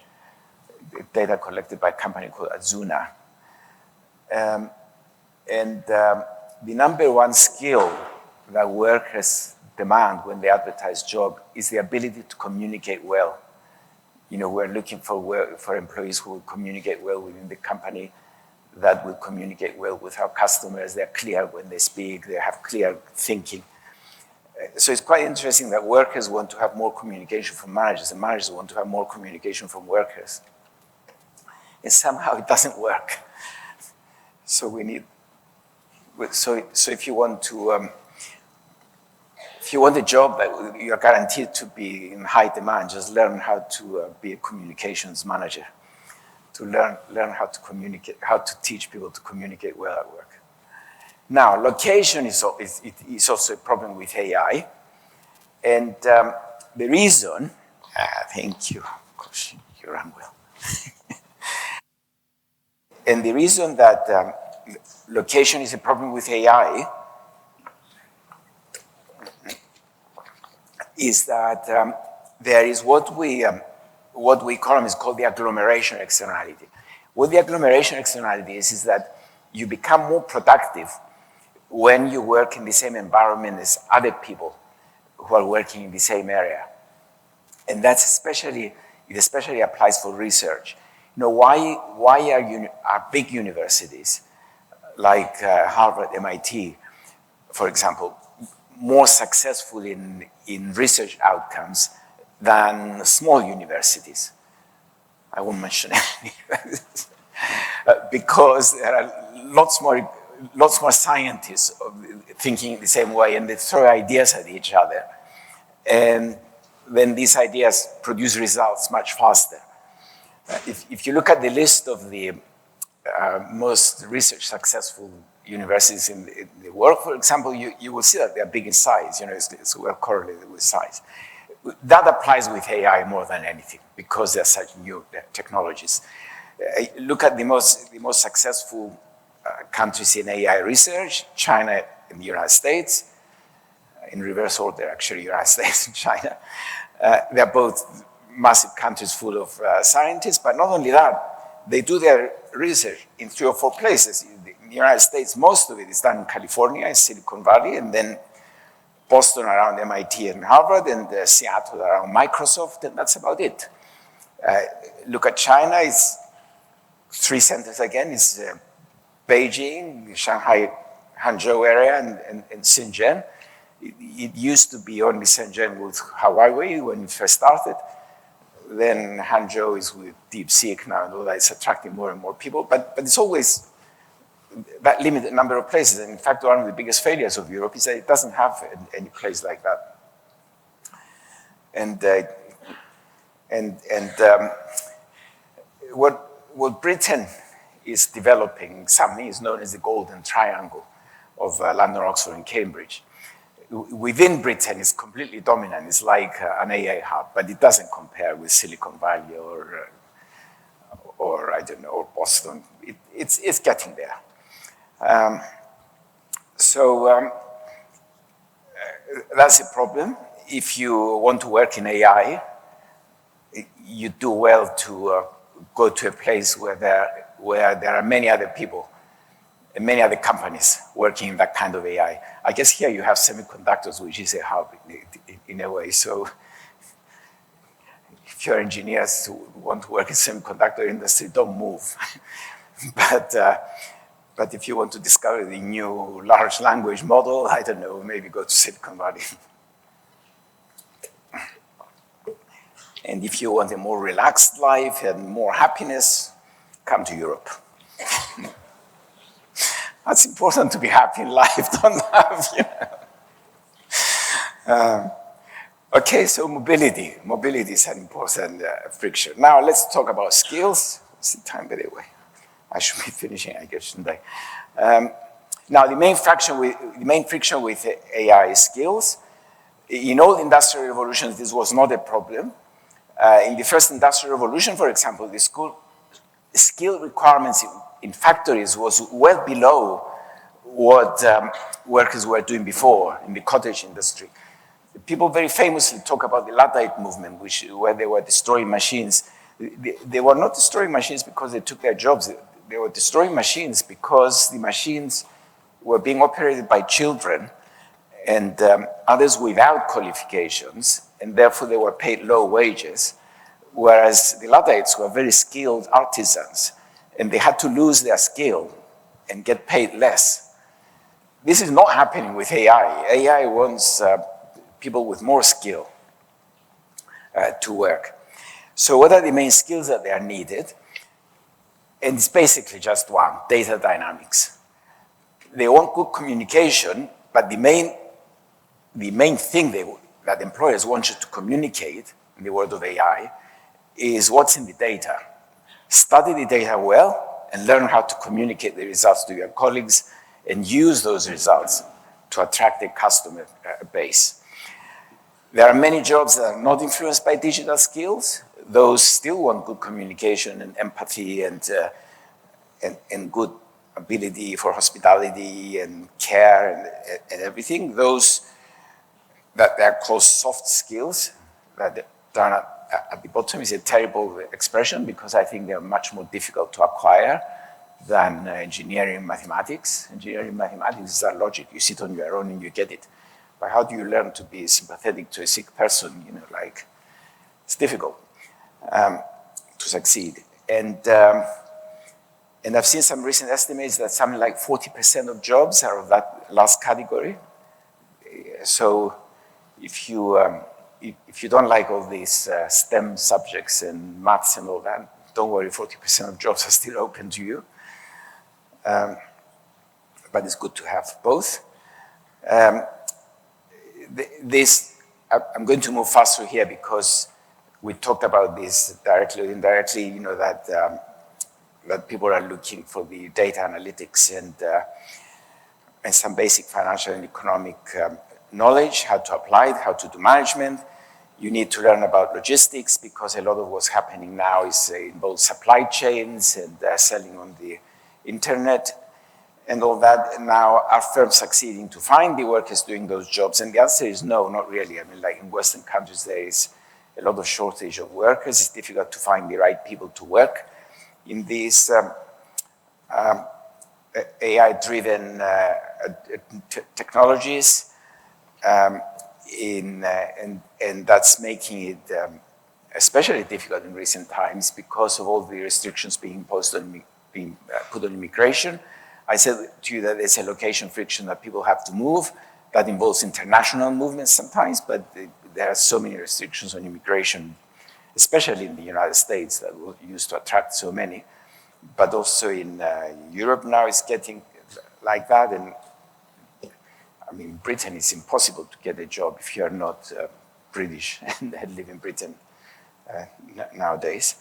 C: data collected by a company called Azuna. The number one skill that workers demand when they advertise job is the ability to communicate well. We're looking for employees who will communicate well within the company, that will communicate well with our customers. They're clear when they speak, they have clear thinking. So it's quite interesting that workers want to have more communication from managers, and managers want to have more communication from workers. And somehow it doesn't work. So we need, so if you want a job that you're guaranteed to be in high demand, just learn how to be a communications manager, to learn how to communicate, how to teach people to communicate well at work. Now, location is also a problem with AI. And the reason, thank you, gosh, you ran well. And the reason that location is a problem with AI is that there is what we economists call the agglomeration externality. What the agglomeration externality is that you become more productive when you work in the same environment as other people who are working in the same area. And it especially applies for research. Why are big universities like Harvard, MIT, for example, more successful in research outcomes than small universities? I won't mention any. Because there are lots more scientists thinking the same way, and they throw ideas at each other. And then these ideas produce results much faster. If you look at the list of the most research successful universities in the world, for example, you will see that they're big in size. It's well correlated with size. That applies with AI more than anything because they're such new technologies. Look at the most successful countries in AI research: China and the United States. In reverse order, actually, United States and China. They're both massive countries full of scientists, but not only that, they do their research in 3 or 4 places. In the United States, most of it is done in California, in Silicon Valley, and then Boston around MIT and Harvard, and Seattle around Microsoft, and that's about it. Look at China, it's 3 centers again. It's Beijing, Shanghai, Hangzhou area, and Shenzhen. It used to be only Shenzhen with Hawaii when it first started. Then Hangzhou is with DeepSeek now, and all that is attracting more and more people. But it's always that limited number of places. And in fact, one of the biggest failures of Europe is that it doesn't have any place like that. What Britain is developing, something is known as the Golden Triangle of London, Oxford, and Cambridge. Within Britain, it's completely dominant. It's like an AI hub, but it doesn't compare with Silicon Valley or I don't know, or Boston. It's getting there. That's a problem. If you want to work in AI, you do well to go to a place where there are many other people and many other companies working in that kind of AI. I guess here you have semiconductors, which is a hub in a way. So if you're engineers who want to work in semiconductor industry, don't move. But if you want to discover the new large language model, I don't know, maybe go to Silicon Valley. And if you want a more relaxed life and more happiness, come to Europe. That's important to be happy in life, don't have, you know. Okay, so mobility. Mobility is an important friction. Now let's talk about skills. What's the time, by the way? I should be finishing, I guess, shouldn't I? Now, the main friction with AI is skills. In all industrial revolutions, this was not a problem. In the first industrial revolution, for example, the skill requirements in factories was well below what workers were doing before in the cottage industry. People very famously talk about the Luddite movement, where they were destroying machines. They were not destroying machines because they took their jobs. They were destroying machines because the machines were being operated by children and others without qualifications, and therefore they were paid low wages, whereas the Luddites were very skilled artisans, and they had to lose their skill and get paid less. This is not happening with AI. AI wants people with more skill to work. So what are the main skills that are needed? And it's basically just one, data dynamics. They want good communication, but the main thing that employers want you to communicate, in the world of AI, is what's in the data. Study the data well and learn how to communicate the results to your colleagues and use those results to attract a customer base. There are many jobs that are not influenced by digital skills. Those still want good communication and empathy and good ability for hospitality and care and everything. Those that are called soft skills, that are at the bottom is a terrible expression because I think they're much more difficult to acquire than engineering and mathematics. Engineering and mathematics is logic. You sit on your own and you get it. But how do you learn to be sympathetic to a sick person? You know, like, it's difficult to succeed. And I've seen some recent estimates that something like 40% of jobs are of that last category. So if you don't like all these STEM subjects and maths and all that, don't worry, 40% of jobs are still open to you. But it's good to have both. I'm going to move fast through here because we talked about this directly or indirectly, you know, that people are looking for the data analytics and some basic financial and economic knowledge, how to apply it, how to do management. You need to learn about logistics because a lot of what's happening now is in both supply chains and selling on the internet and all that. Now, are firms succeeding to find the workers doing those jobs? And the answer is no, not really. I mean, like in Western countries, there is a lot of shortage of workers. It's difficult to find the right people to work in these AI-driven technologies. And that's making it especially difficult in recent times because of all the restrictions being put on immigration. I said to you that there's a location friction that people have to move. That involves international movements sometimes, but there are so many restrictions on immigration, especially in the United States, that used to attract so many. But also in Europe now it's getting like that. And I mean, in Britain it's impossible to get a job if you're not British and live in Britain nowadays.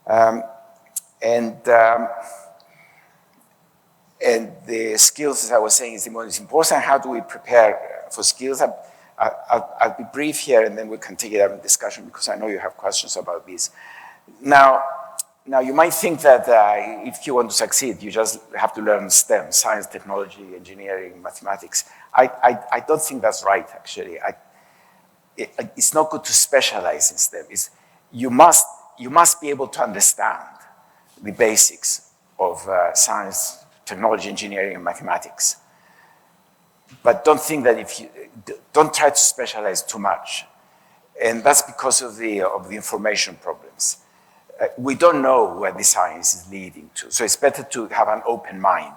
C: And the skills, as I was saying, is the most important. How do we prepare for skills? I'll be brief here, and then we can take it up in discussion, because I know you have questions about this. Now you might think that if you want to succeed, you just have to learn STEM, science, technology, engineering, mathematics. I don't think that's right, actually. It's not good to specialize in STEM. You must be able to understand the basics of science, technology, engineering, and mathematics. But don't think that don't try to specialize too much. And that's because of the information problems. We don't know where the science is leading to. So it's better to have an open mind.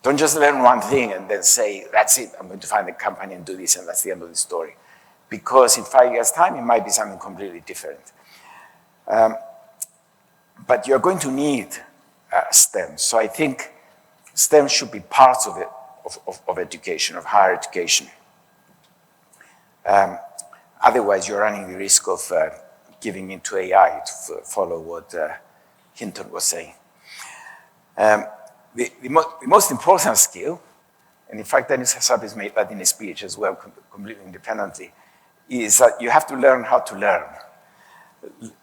C: Don't just learn one thing and then say, that's it, I'm going to find a company and do this, and that's the end of the story. Because in 5 years' time, it might be something completely different. But you're going to need STEM. So I think STEM should be part of it, of education, of higher education. Otherwise, you're running the risk of giving into AI, to follow what Hinton was saying. The most important skill, and in fact Dennis has made that in his speech as well, completely independently, is that you have to learn how to learn.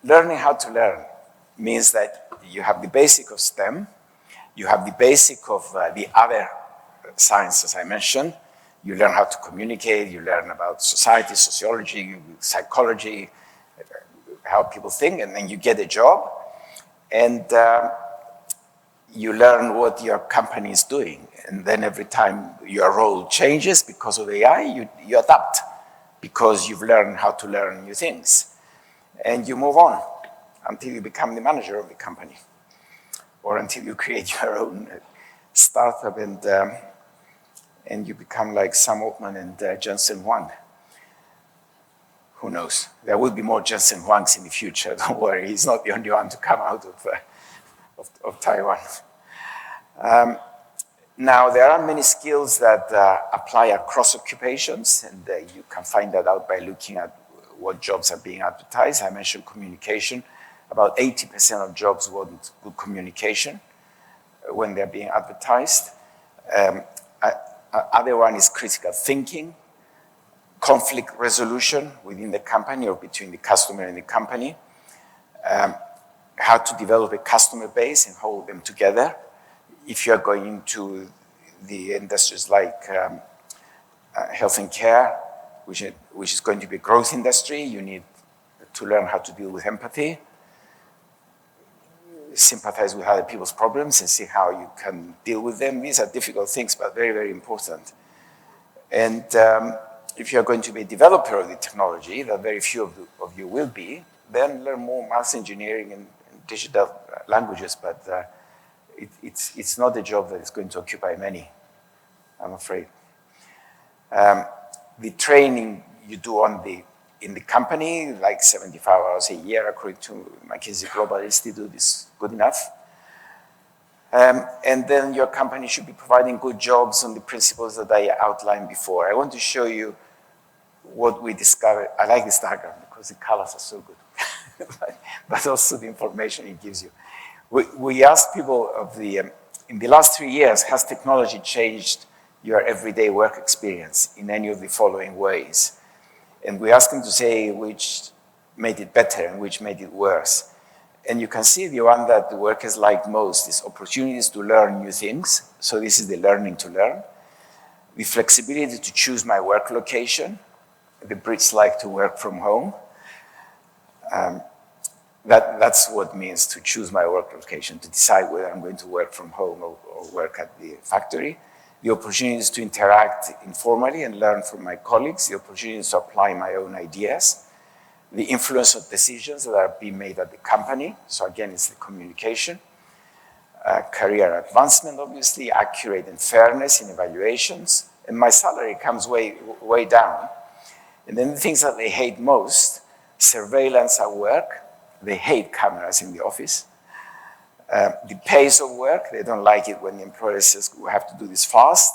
C: Learning how to learn means that you have the basic of STEM, you have the basic of the other sciences I mentioned. You learn how to communicate, you learn about society, sociology, psychology, how people think, and then you get a job, and you learn what your company is doing. And then every time your role changes because of AI, you adapt, because you've learned how to learn new things. And you move on until you become the manager of the company, or until you create your own startup and you become like Sam Altman and Jensen Huang. Who knows? There will be more Jensen Huangs in the future. Don't worry, he's not the only one to come out of Taiwan. Now, there are many skills that apply across occupations, and you can find that out by looking at what jobs are being advertised. I mentioned communication. About 80% of jobs want good communication when they're being advertised. Other one is critical thinking, conflict resolution within the company or between the customer and the company, how to develop a customer base and hold them together. If you're going into the industries like health and care, which is going to be a growth industry, you need to learn how to deal with empathy, sympathize with other people's problems and see how you can deal with them. These are difficult things, but very, very important. And if you're going to be a developer of the technology, that very few of you will be, then learn more maths, engineering, and digital languages, but it's not a job that is going to occupy many, I'm afraid. The training you do in the company, like 75 hours a year, according to McKinsey Global Institute, is good enough. And then your company should be providing good jobs on the principles that I outlined before. I want to show you what we discovered. I like this diagram because the colors are so good, but also the information it gives you. We asked people in the last 3 years, has technology changed your everyday work experience in any of the following ways? And we asked them to say which made it better and which made it worse. And you can see the one that the workers like most is opportunities to learn new things. So this is the learning to learn. The flexibility to choose my work location. The Brits like to work from home. That's what it means to choose my work location, to decide whether I'm going to work from home or work at the factory. The opportunities to interact informally and learn from my colleagues, the opportunities to apply my own ideas, the influence of decisions that are being made at the company. So again, it's the communication, career advancement, obviously, accurate and fairness in evaluations, and my salary comes way down. And then the things that they hate most, surveillance at work, they hate cameras in the office. The pace of work, they don't like it when the employer says we have to do this fast.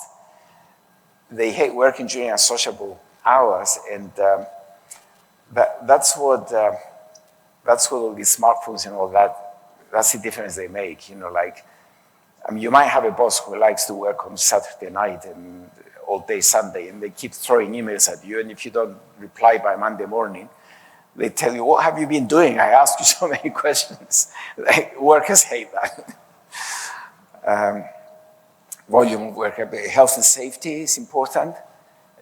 C: They hate working during unsociable hours, and that's what all these smartphones and all that's the difference they make. You know, like, I mean, you might have a boss who likes to work on Saturday night and all day Sunday, and they keep throwing emails at you, and if you don't reply by Monday morning, they tell you, what have you been doing? I asked you so many questions. Like, workers hate that. Volume of work, health and safety is important,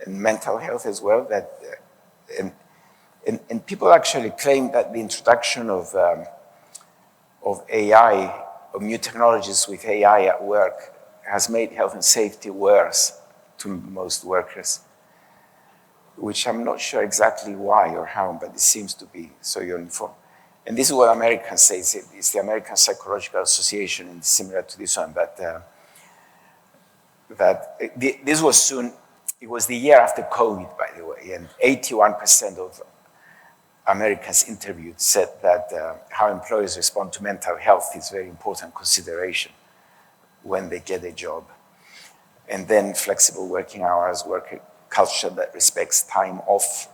C: and mental health as well. And people actually claim that the introduction of AI, of new technologies with AI at work, has made health and safety worse to most workers, which I'm not sure exactly why or how, but it seems to be so uniform. And this is what Americans say. It's the American Psychological Association, and similar to this one, this was soon, it was the year after COVID, by the way, and 81% of Americans interviewed said that how employers respond to mental health is a very important consideration when they get a job. And then flexible working hours, work culture that respects time off,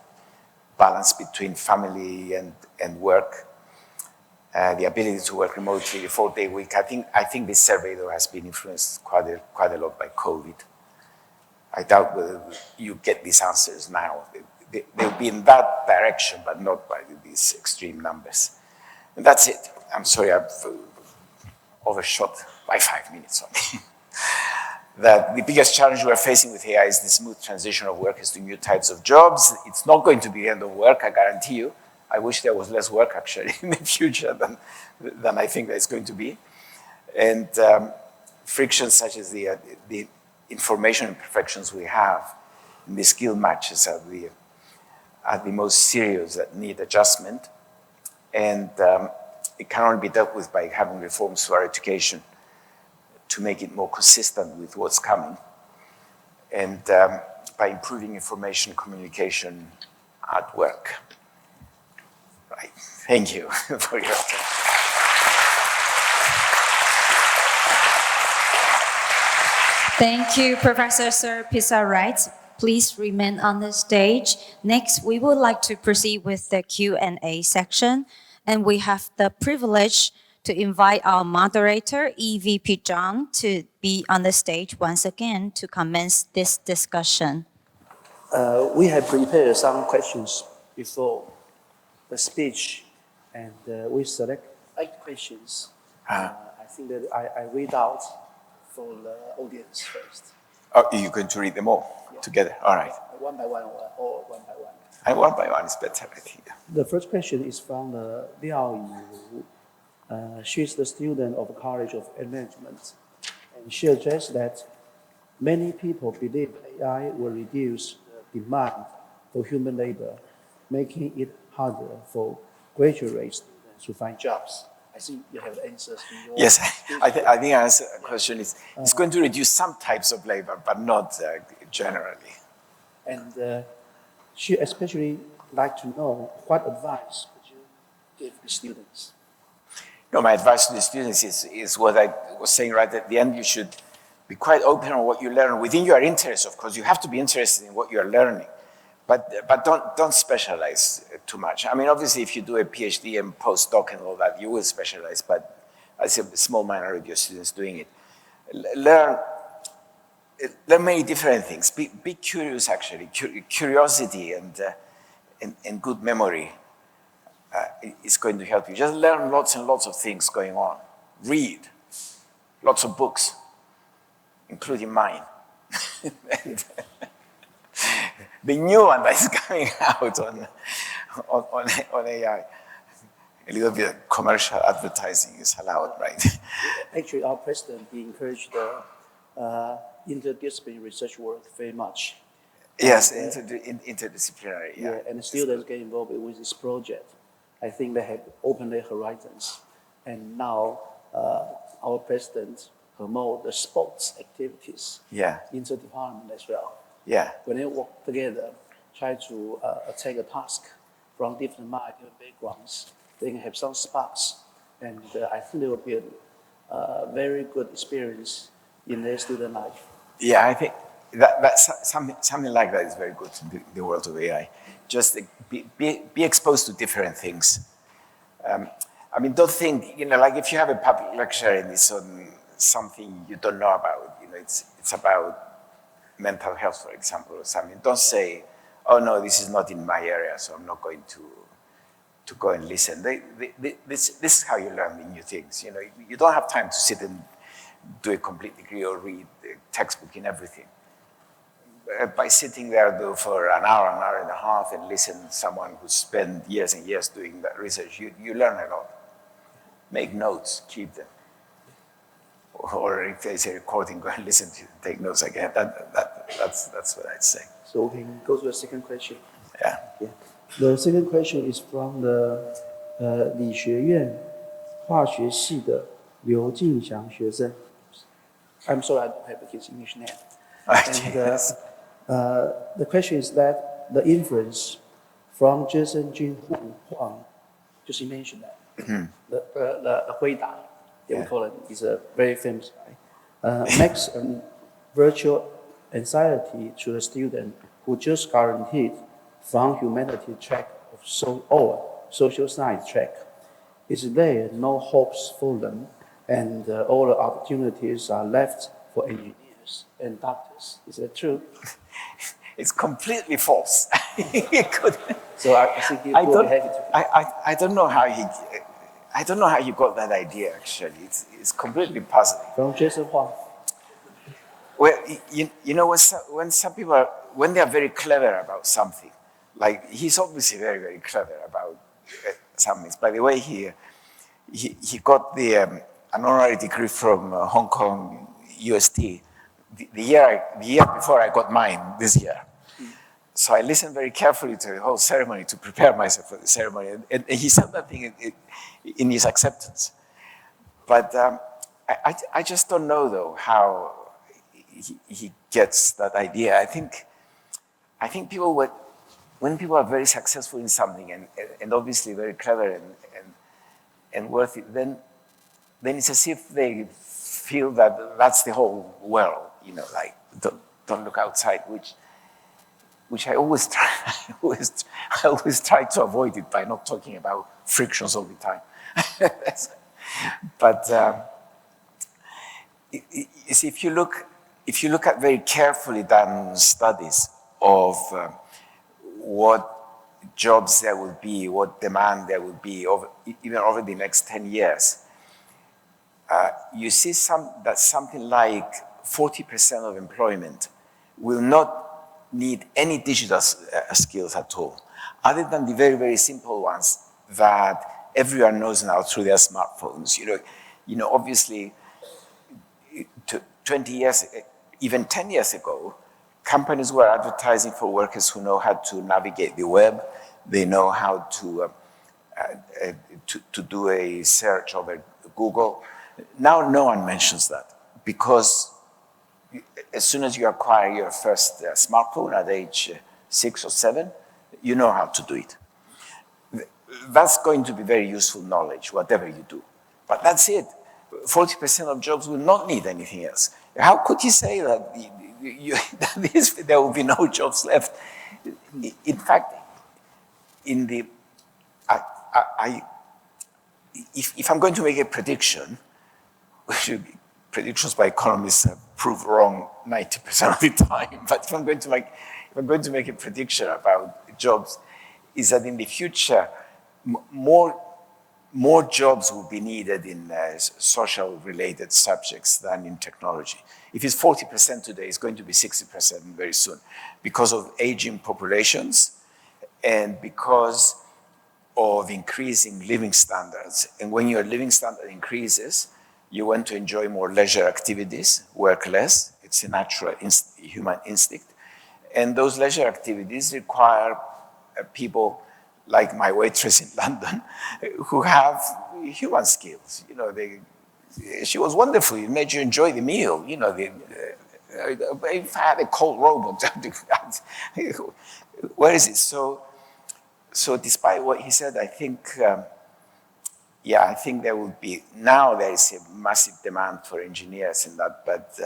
C: balance between family and work, the ability to work remotely, the 4-day week. I think this survey, though, has been influenced quite a lot by COVID. I doubt whether you get these answers now. They'll be in that direction, but not by these extreme numbers. And that's it. I'm sorry, I've overshot by 5 minutes only. That the biggest challenge we're facing with AI is the smooth transition of workers to new types of jobs. It's not going to be the end of work, I guarantee you. I wish there was less work, actually, in the future than I think there's going to be. And frictions such as the information imperfections we have, and the skill matches are the most serious that need adjustment. And it can only be dealt with by having reforms to our education to make it more consistent with what's coming, and by improving information communication at work. Right. Thank you for your attention.
A: Thank you, Professor Sir Pissarides. Please remain on the stage. Next, we would like to proceed with the Q&A section, and we have the privilege to invite our moderator, EVP Chung, to be on the stage once again to commence this discussion.
B: We have prepared some questions before the speech, and we select 8 questions. I think that I read out for the audience first.
C: Oh, you're going to read them all together? All right.
B: One by one or one by one?
C: One by one is better, I think.
B: The first question is from Liao. She's the student of the College of Management, and she addressed that many people believe AI will reduce the demand for human labor, making it harder for graduate students to find jobs. I think you have answers to your
C: Yes, I think the answer to the question is it's going to reduce some types of labor, but not generally.
B: And she especially like to know what advice would you give the students?
C: No, my advice to the students is what I was saying right at the end. You should be quite open on what you learn within your interest. Of course, you have to be interested in what you're learning, but don't specialize too much. I mean, obviously, if you do a PhD and postdoc and all that, you will specialize, but I see a small minority of your students doing it. Learn many different things. Be curious, actually. Curiosity and good memory is going to help you. Just learn lots and lots of things going on. Read lots of books, including mine. The new one that is coming out on AI. A little bit of commercial advertising is allowed, right?
B: Actually, our president, he encouraged the interdisciplinary research work very much.
C: Yes, interdisciplinary, yeah.
B: And the students get involved with this project. I think they have opened their horizons. And now our president promotes the sports activities in the department as well.
C: Yeah.
B: When they work together, try to take a task from different minds, different backgrounds, they can have some sparks. And I think it will be a very good experience in their student life.
C: Yeah, I think that's something like that is very good in the world of AI. Just be exposed to different things. I mean, don't think, like if you have a public lecture and it's on something you don't know about, it's about mental health, for example, or something. Don't say, oh no, this is not in my area, so I'm not going to go and listen. This is how you learn the new things. You don't have time to sit and do a complete degree or read the textbook in everything. By sitting there for an hour and a half and listen to someone who spent years and years doing that research, you learn a lot. Make notes, keep them. Or if there's a recording, go and listen to it, take notes again. That's what I'd say.
B: So we can go to the second question.
C: Yeah.
B: The second question is from the 理学院化学系的刘敬祥学生. I'm sorry, I don't have his English name. And the question is that the influence from Jason Jin Huang, just you mentioned that. The Huida, we call it, is a very famous guy, makes virtual anxiety to a student who just guaranteed from humanity track of social science track. Is there no hopes for them, and all the opportunities are left for engineers and doctors? Is that true?
C: It's completely false.
B: So I think he will be happy to.
C: I don't know how he got that idea. Actually, it's completely puzzling.
B: From Jason Huang.
C: Well, when some people when they are very clever about something, like he's obviously very, very clever about some things. By the way, he got an honorary degree from Hong Kong UST the year before I got mine this year. So I listened very carefully to the whole ceremony to prepare myself for the ceremony, and he said that thing in his acceptance. But I just don't know though how he gets that idea. I think people when people are very successful in something and obviously very clever and worthy, then it's as if they feel that that's the whole world, like don't look outside, which I always try. I always try to avoid it by not talking about frictions all the time. But if you look at very carefully done studies of what jobs there will be, what demand there will be, even over the next 10 years, you see that something like 40% of employment will not need any digital skills at all, other than the very, very simple ones that everyone knows now through their smartphones. Obviously, 20 years, even 10 years ago, companies were advertising for workers who know how to navigate the web. They know how to do a search over Google. Now no one mentions that, because as soon as you acquire your first smartphone at age 6 or 7, you know how to do it. That's going to be very useful knowledge, whatever you do. But that's it. 40% of jobs will not need anything else. How could you say that there will be no jobs left? In fact, if I'm going to make a prediction, predictions by economists prove wrong 90% of the time. But if I'm going to make a prediction about jobs, is that in the future, more jobs will be needed in social-related subjects than in technology. If it's 40% today, it's going to be 60% very soon, because of aging populations and because of increasing living standards. And when your living standard increases, you want to enjoy more leisure activities, work less. It's a natural human instinct. And those leisure activities require people like my waitress in London, who have human skills. She was wonderful. It made you enjoy the meal. if I had a cold robot, where is it? So despite what he said, I think, I think there will be, now there is a massive demand for engineers in that, but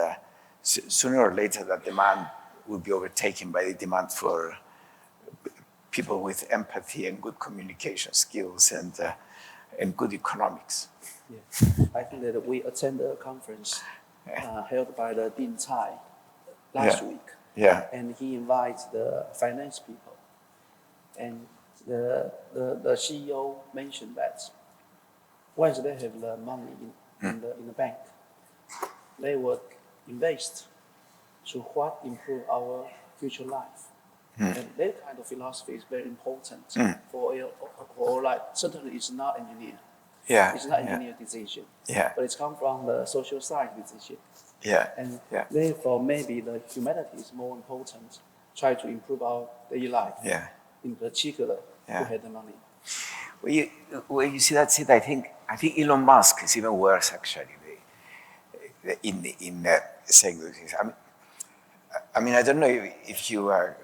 C: sooner or later that demand will be overtaken by the demand for people with empathy and good communication skills and good economics.
B: Yeah. I think that we attended a conference held by the Dean Tsai last week.
C: Yeah.
B: And he invites the finance people. And the CEO mentioned that once they have the money in the bank, they would invest to what improve our future life. And that kind of philosophy is very important for like, certainly it's not engineer.
C: Yeah.
B: It's not engineer decision.
C: Yeah.
B: But it's come from the social science decision.
C: Yeah.
B: And
C: yeah.
B: therefore maybe the humanity is more important. Try to improve our daily life.
C: Yeah.
B: In particular, who had the money.
C: Well, you see, that's it. I think Elon Musk is even worse, actually, in saying those things. I mean, I don't know if you are,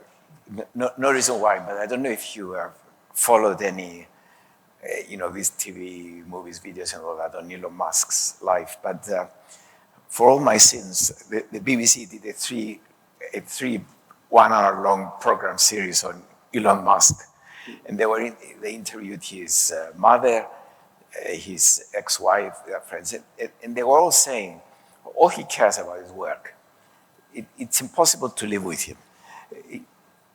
C: no reason why, but I don't know if you have followed any, these TV, movies, videos, and all that on Elon Musk's life. But for all my sins, the BBC did a 3 1-hour-long program series on Elon Musk. And they interviewed his mother, his ex-wife, their friends, and they were all saying all he cares about is work. It's impossible to live with him.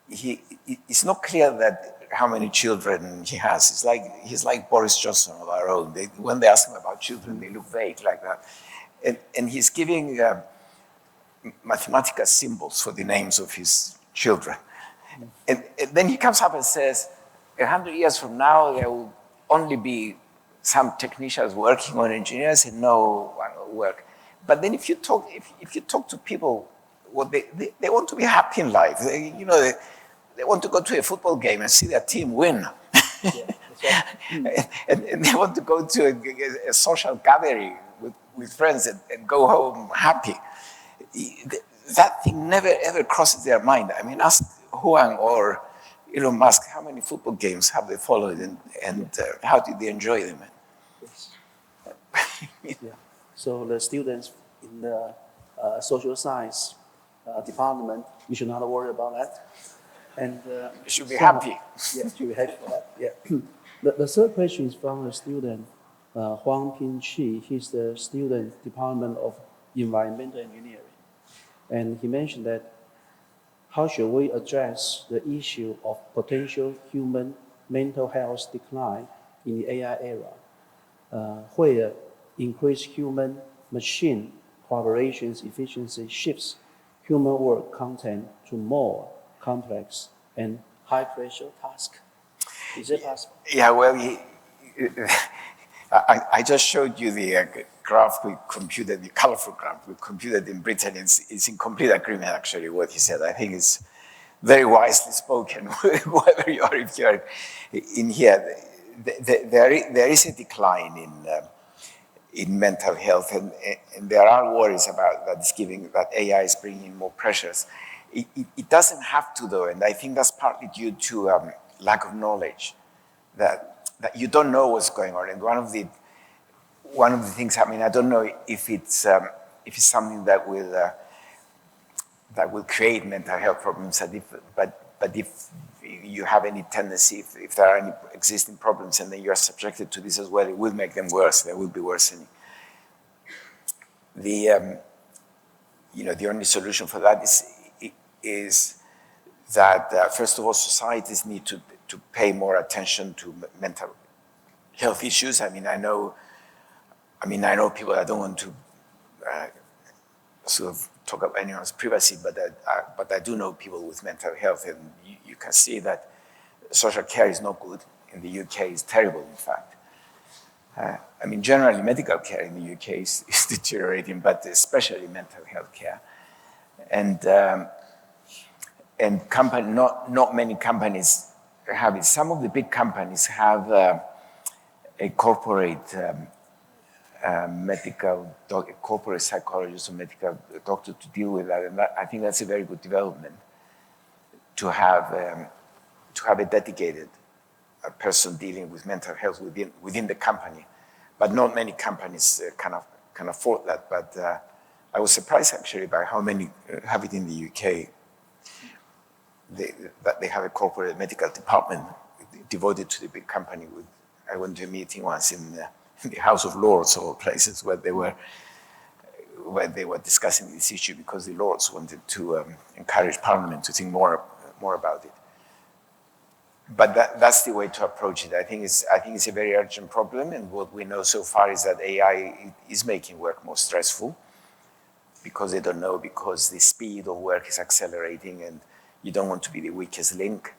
C: It's not clear that how many children he has. He's like Boris Johnson of our own. When they ask him about children, they look vague like that. And he's giving mathematical symbols for the names of his children. And then he comes up and says, 100 years from now, there will only be some technicians working on engineers and no one will work. But then if you talk to people, they want to be happy in life. They want to go to a football game and see their team win. Yeah, and they want to go to a social gathering with friends and go home happy. That thing never ever crosses their mind. I mean, ask Huang or Elon Musk, how many football games have they followed and how did they enjoy them?
B: Yes. Yeah. So the students in the social science department, you should not worry about that. And
C: you should be happy.
B: Yeah, should be happy for that. Yeah. The third question is from a student, Huang Ping-chi. He's the student department of environmental engineering. And he mentioned that how should we address the issue of potential human mental health decline in the AI era, where increased human-machine collaboration's efficiency shifts human work content to more complex and high-pressure tasks? Is it possible?
C: Yeah, well, I just showed you the graph we computed, the colorful graph we computed in Britain. It's in complete agreement, actually, what he said. I think it's very wisely spoken, whether you are, if you're in here. There is a decline in mental health, and there are worries about that AI is bringing more pressures. It doesn't have to, though, and I think that's partly due to lack of knowledge, that you don't know what's going on. And one of the things, I mean, I don't know if it's something that will create mental health problems, but if you have any tendency, if there are any existing problems and then you are subjected to this as well, it will make them worse. There will be worsening. The only solution for that is that first of all, societies need to pay more attention to mental health issues. I mean, I know people that don't want to sort of talk about anyone's privacy, but I do know people with mental health, and you can see that social care is not good. In the UK, it's terrible, in fact. I mean, generally, medical care in the UK is deteriorating, but especially mental health care. And not many companies have it. Some of the big companies have a corporate corporate psychologist or medical doctor to deal with that. And I think that's a very good development to have a dedicated person dealing with mental health within the company. But not many companies can afford that. But I was surprised actually by how many have it in the UK. That they have a corporate medical department devoted to the big company. I went to a meeting once in the House of Lords or places where they were discussing this issue because the Lords wanted to encourage Parliament to think more about it. But that's the way to approach it. I think it's a very urgent problem, and what we know so far is that AI is making work more stressful because they don't know, because the speed of work is accelerating, and you don't want to be the weakest link.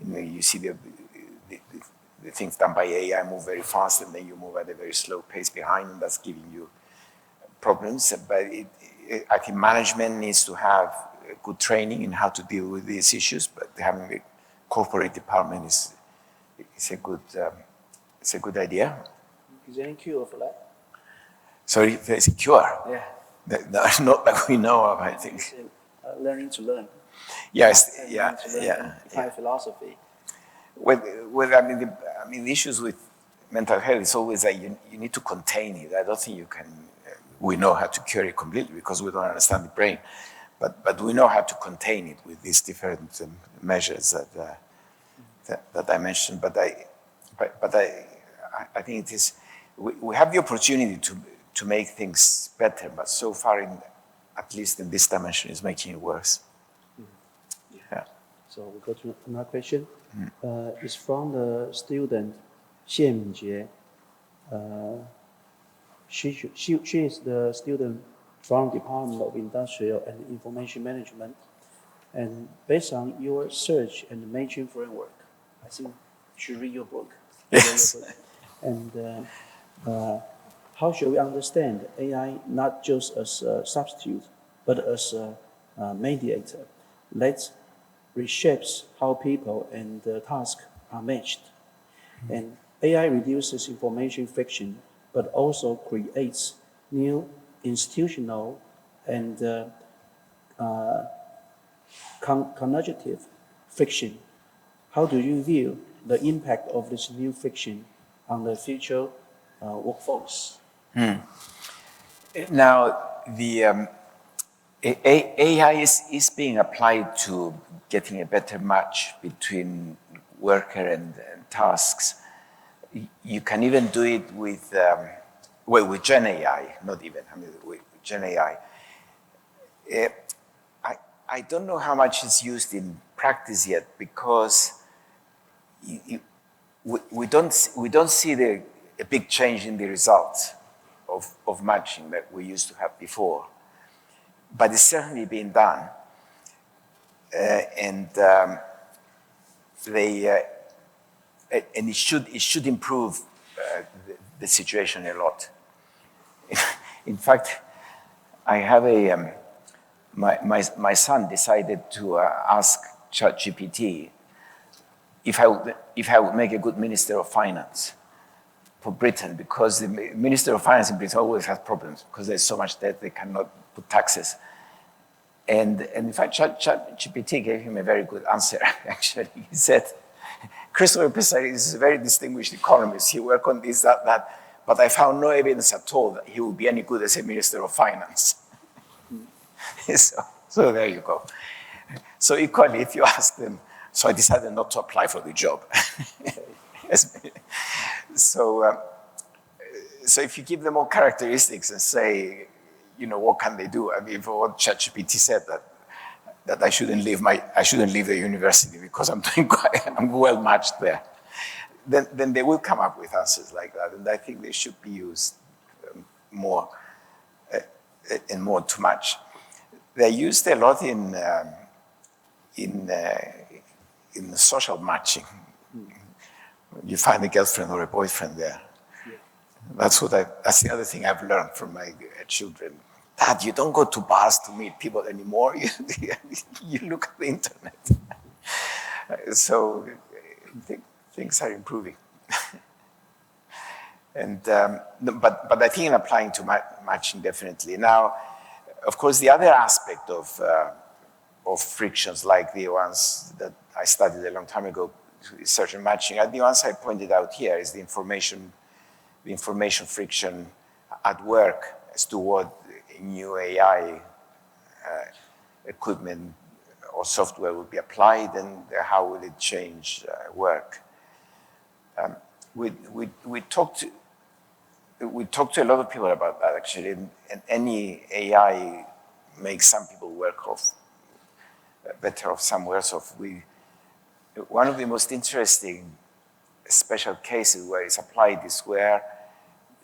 C: You see the things done by AI move very fast, and then you move at a very slow pace behind, and that's giving you problems. But I think management needs to have good training in how to deal with these issues, but having a corporate department is a good idea.
B: Is there any cure for that?
C: Sorry, there's a cure?
B: Yeah.
C: Not that we know of, I think.
B: Learning to learn.
C: Yes,
B: Define philosophy.
C: Well, I mean, the issues with mental health is always that you need to contain it. I don't think you can. We know how to cure it completely because we don't understand the brain, but we know how to contain it with these different measures that I mentioned. But I think it is. We have the opportunity to make things better, but so far, at least in this dimension, is making it worse. Yeah.
B: So we go to another question. It's from the student Ching-te. She is the student from Department of Industrial and Information Management. And based on your search and matching framework, I think you should read your book.
C: Yes.
B: And how should we understand AI not just as a substitute, but as a mediator that reshapes how people and tasks are matched? And AI reduces information friction, but also creates new institutional and cognitive friction. How do you view the impact of this new friction on the future workforce?
C: Now, the AI is being applied to getting a better match between worker and tasks. You can even do it with Gen AI, not even, with Gen AI. I don't know how much it's used in practice yet because we don't see a big change in the results of matching that we used to have before. But it's certainly being done. And it should improve the situation a lot. In fact, I have my son decided to ask ChatGPT if I would make a good Minister of Finance for Britain, because the Minister of Finance in Britain always has problems because there's so much debt they cannot put taxes. And in fact, ChatGPT gave him a very good answer, actually. He said, Christopher Pissarides is a very distinguished economist. He worked on this, that, but I found no evidence at all that he would be any good as a Minister of Finance. So there you go. So equally, if you ask them, so I decided not to apply for the job. So if you give them all characteristics and say, what can they do? I mean, for what ChatGPT said that I shouldn't leave the university because I'm well matched there. Then they will come up with answers like that, and I think they should be used more and more to match. They're used a lot in social matching. You find a girlfriend or a boyfriend there. That's the other thing I've learned from my children. Dad, you don't go to bars to meet people anymore. You look at the internet. So things are improving. And, but I think in applying to matching definitely. Now, of course, the other aspect of frictions like the ones that I studied a long time ago, research and matching, the ones I pointed out here is the information friction at work as to what new AI equipment or software will be applied and how will it change work. We talked to a lot of people about that actually, and any AI makes some people work off better off somewhere else. One of the most interesting special cases where it's applied is where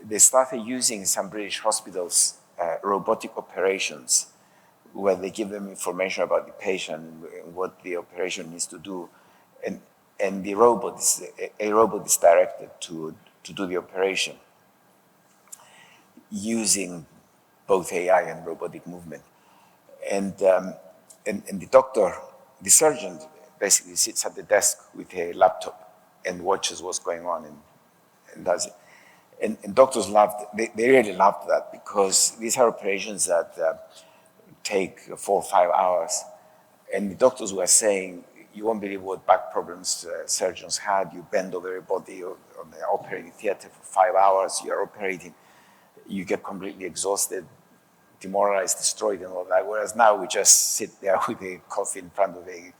C: they started using some British hospitals robotic operations, where they give them information about the patient and what the operation needs to do, and a robot is directed to do the operation using both AI and robotic movement. And the doctor, the surgeon, basically sits at the desk with a laptop and watches what's going on and does it. And doctors loved, they really loved that, because these are operations that take 4 or 5 hours. And the doctors were saying, you won't believe what back problems surgeons had. You bend over your body on the operating theater for 5 hours, you're operating, you get completely exhausted, demoralized, destroyed and all that. Whereas now we just sit there with a coffee in front of a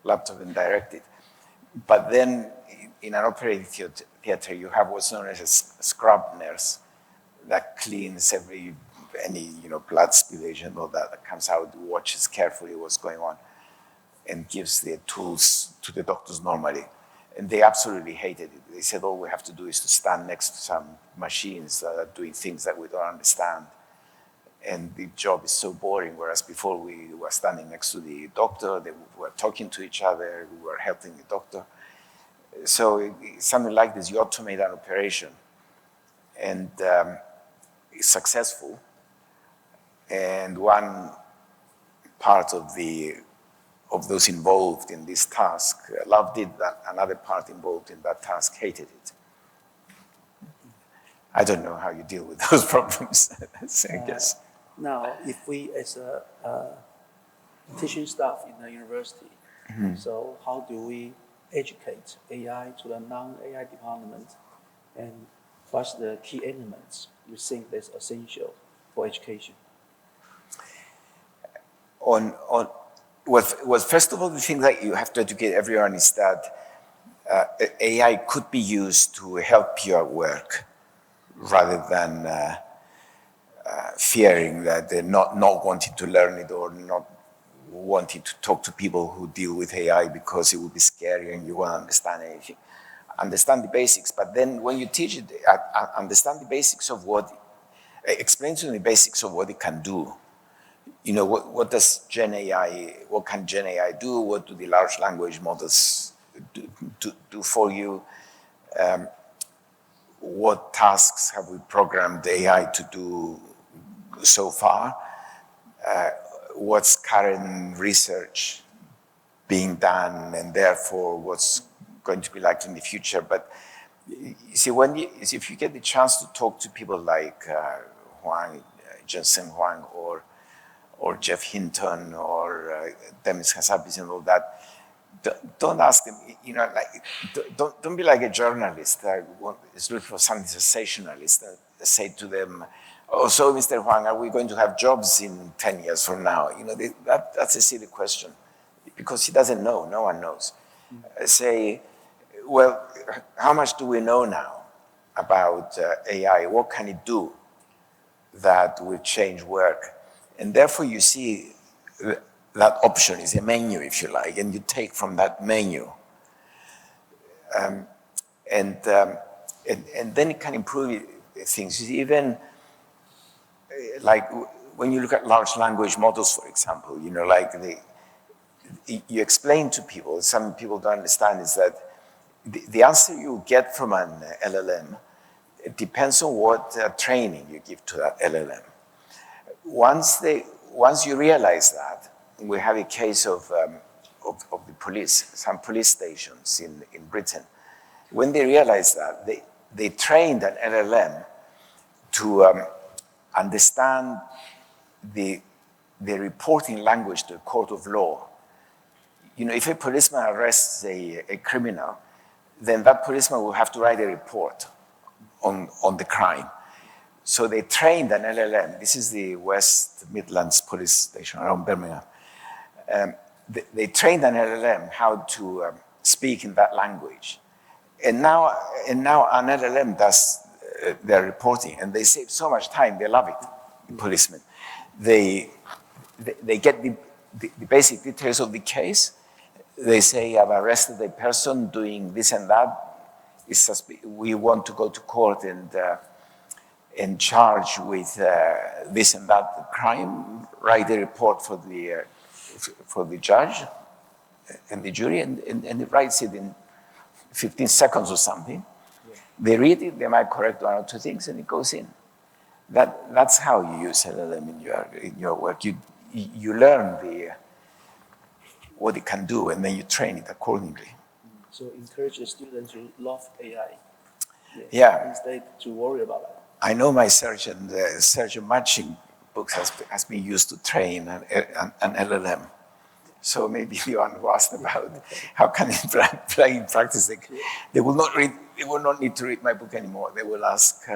C: laptop and direct it. But then in an operating theater, you have what's known as a scrub nurse that cleans any blood spillage and all that comes out, watches carefully what's going on, and gives the tools to the doctors normally. And they absolutely hated it. They said all we have to do is to stand next to some machines that are doing things that we don't understand. And the job is so boring, whereas before we were standing next to the doctor, they were talking to each other, we were helping the doctor. So something like this, you automate an operation, and it's successful. And one part of those involved in this task loved it, that another part involved in that task hated it. I don't know how you deal with those problems, I guess.
B: Now, if we, as a teaching staff in the university, so how do we educate AI to the non-AI department, and what's the key elements you think that's essential for education?
C: Well, first of all, the thing that you have to educate everyone is that AI could be used to help you at work, rather than fearing that they're not wanting to learn it, or not wanting to talk to people who deal with AI because it would be scary and you won't understand anything. Understand the basics, but then when you teach it, understand the basics of explain to them the basics of what it can do. What does Gen AI, what can Gen AI do? What do the large language models do for you? What tasks have we programmed AI to do so far? What's current research being done, and therefore what's going to be like in the future? But you see, if you get the chance to talk to people like Huang, Huang, or Jeff Hinton, or Demis Hassabis and all that, don't ask them, don't be like a journalist that is looking for something sensationalist. Say to them, oh, so Mr. Huang, are we going to have jobs in 10 years from now? That's a silly question, because he doesn't know, no one knows. Say, well, how much do we know now about AI? What can it do that will change work? And therefore you see that option is a menu, if you like, and you take from that menu. And then it can improve things. Even like when you look at large language models, for example, you explain to people, some people don't understand, is that the answer you get from an LLM, it depends on what training you give to that LLM. Once you realize that, we have a case of the police, some police stations in Britain. When they realize that, they trained an LLM to understand the reporting language to a court of law. You know, if a policeman arrests a criminal, then that policeman will have to write a report on the crime. So they trained an LLM. This is the West Midlands police station around Birmingham. They trained an LLM how to speak in that language. And now an LLM does their reporting, and they save so much time. They love it, the policemen. They get the basic details of the case. They say, I've arrested a person doing this and that. We want to go to court and charge with this and that crime, write a report for the judge and the jury, and it writes it in 15 seconds or something. Yeah. They read it, they might correct one or two things, and it goes in. That's how you use LLM in your work. You learn what it can do, and then you train it accordingly.
B: So encourage the students to love AI.
C: Yeah.
B: Instead to worry about it.
C: I know my search and matching books has been used to train an LLM. So maybe the one who asked about how can it play in practice, they will not need to read my book anymore. They will ask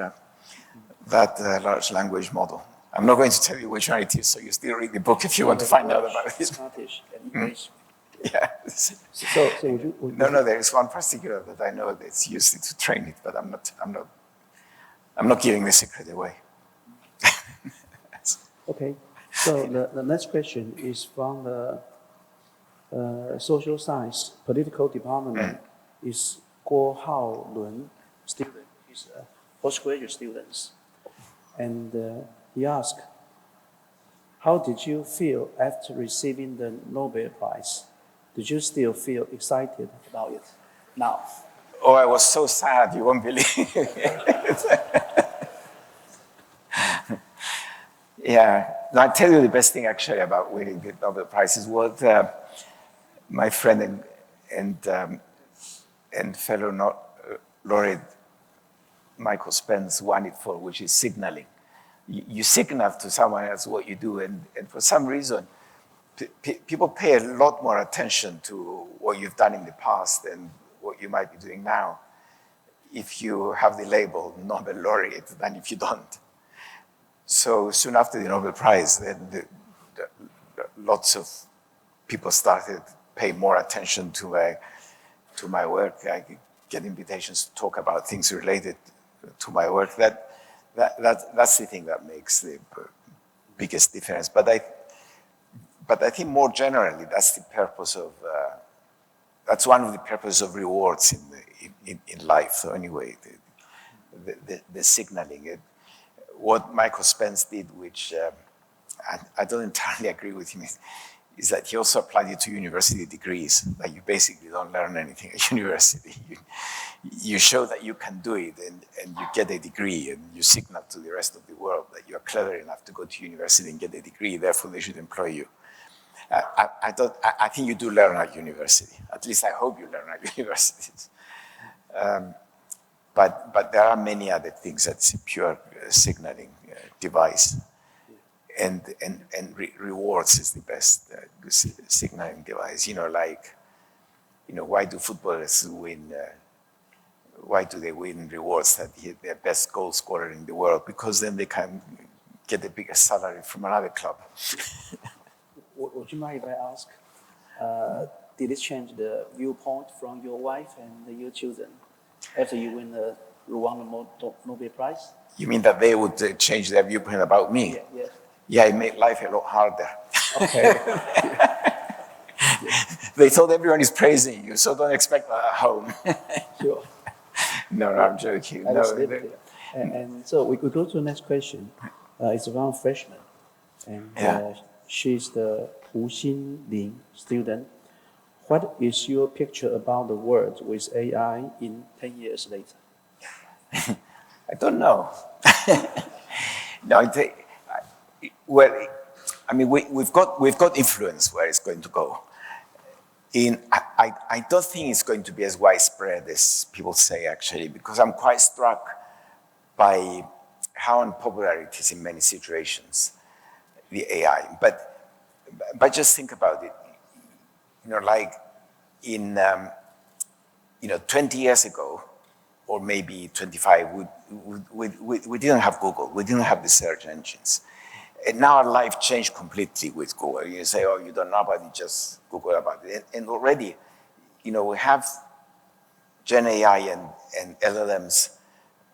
C: that large language model. I'm not going to tell you which one it is, so you still read the book if you want to find out about it.
B: Scottish and English.
C: Yeah.
B: So would you
C: No, there is one particular that I know that's used to train it, but I'm not giving the secret away.
B: Okay. So the next question is from the social science political department. Is Guo Hao Lun student? He's a postgraduate student, and he asked, "How did you feel after receiving the Nobel Prize? Did you still feel excited about it now?"
C: Oh, I was so sad, you won't believe it. Yeah, I'll tell you the best thing actually about winning the Nobel Prize is what my friend and fellow laureate Michael Spence won it for, which is signaling. You signal to someone else what you do, and for some reason, people pay a lot more attention to what you've done in the past than what you might be doing now if you have the label Nobel Laureate than if you don't. So soon after the Nobel Prize, then lots of people started paying more attention to my work. I get invitations to talk about things related to my work. That's the thing that makes the biggest difference. But I think more generally, that's the purpose of that's one of the purposes of rewards in life. So anyway, the signaling. What Michael Spence did, which I don't entirely agree with him, is that he also applied it to university degrees. That you basically don't learn anything at university. You show that you can do it, and you get a degree, and you signal to the rest of the world that you are clever enough to go to university and get a degree. Therefore, they should employ you. I think you do learn at university. At least I hope you learn at universities. But there are many other things that's a pure signaling device. And rewards is the best signaling device. Why do footballers win? Why do they win rewards that they're best goal scorer in the world? Because then they can get the biggest salary from another club.
B: Would you mind if I ask, did it change the viewpoint from your wife and your children after you won the Nobel Prize?
C: You mean that they would change their viewpoint about me?
B: Yeah.
C: Yeah, it made life a lot harder.
B: Okay.
C: They thought everyone is praising you, so don't expect that at home.
B: Sure.
C: No, I'm joking.
B: And so we go to the next question. It's around freshman. And she's the Hsing student. What is your picture about the world with AI in 10 years later?
C: I don't know. No, well, I mean, we've got influence where it's going to go. I don't think it's going to be as widespread as people say, actually, because I'm quite struck by how unpopular it is in many situations, the AI. But just think about it. Like in 20 years ago, or maybe 25, we didn't have Google. We didn't have the search engines. And now our life changed completely with Google. You say, oh, you don't know about it, just Google about it. And already, we have Gen AI and LLMs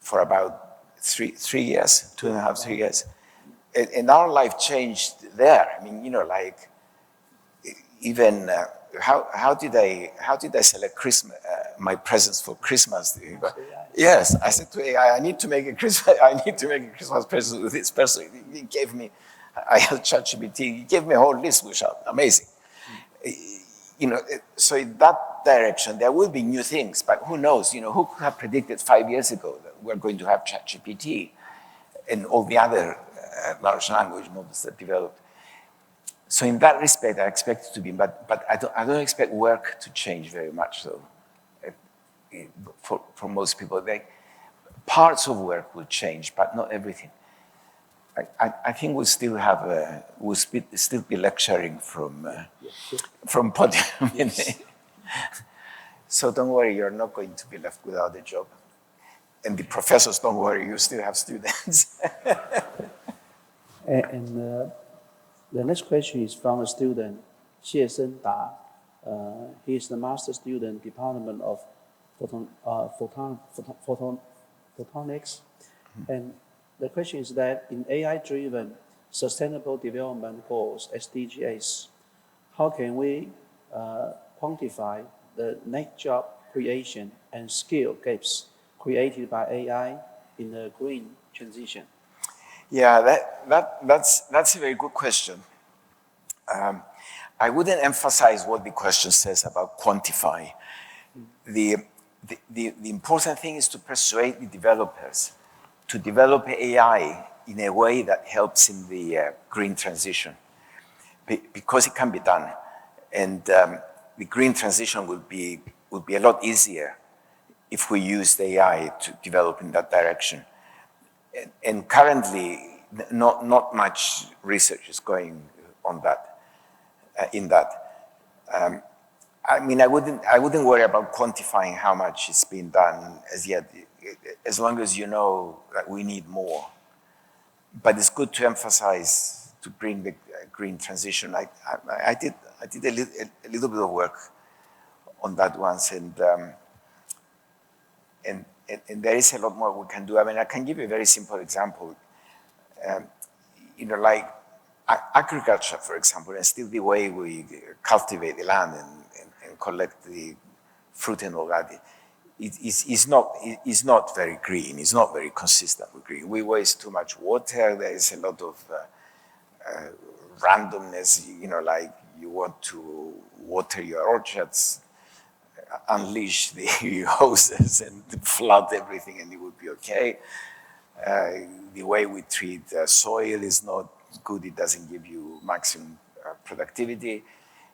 C: for about 3 years, 2.5, 3 years. And our life changed there. I mean, like even how did I select Christmas, my presents for Christmas? Yes, I said to AI, I need to make a Christmas present with this person. He gave me, I had ChatGPT. He gave me a whole list, which are amazing. So in that direction, there will be new things, but who knows? Who could have predicted 5 years ago that we're going to have ChatGPT and all the other large language models that developed? So in that respect, I expect it to be, but I don't expect work to change very much, though. For most people, parts of work will change, but not everything. I think we'll still be lecturing from podium. Yes. So don't worry, you're not going to be left without a job. And the professors, don't worry, you still have students.
B: The next question is from a student, Hsing. He is the master student, Department of Photonics. And the question is that in AI-driven Sustainable Development Goals, SDGs, how can we quantify the net job creation and skill gaps created by AI in the green transition?
C: Yeah, that's a very good question. I wouldn't emphasize what the question says about quantify. The important thing is to persuade the developers to develop AI in a way that helps in the green transition, because it can be done, and the green transition will be a lot easier if we use AI to develop in that direction. And currently, not much research is going on that. I mean, I wouldn't worry about quantifying how much is being done as yet, as long as you know that we need more. But it's good to emphasize to bring the green transition. I did a little bit of work on that once, and there is a lot more we can do. I mean, I can give you a very simple example. Like agriculture, for example, and still the way we cultivate the land and collect the fruit and all that, is not very green. It's not very consistent with green. We waste too much water. There is a lot of randomness. Like you want to water your orchards, unleash the hoses and flood everything, and it would be okay. The way we treat soil is not good. It doesn't give you maximum productivity.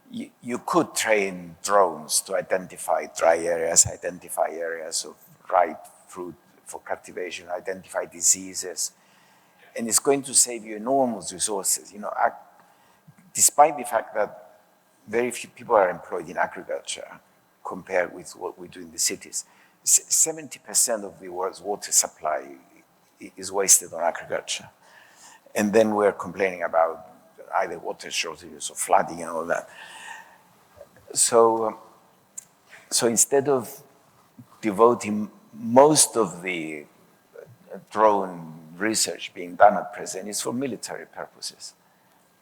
C: You could train drones to identify dry areas, identify areas of ripe fruit for cultivation, identify diseases, and it's going to save you enormous resources. Despite the fact that very few people are employed in agriculture compared with what we do in the cities, 70% of the world's water supply is wasted on agriculture. And then we're complaining about either water shortages or flooding and all that. So instead of devoting most of the drone research being done at present, it's for military purposes.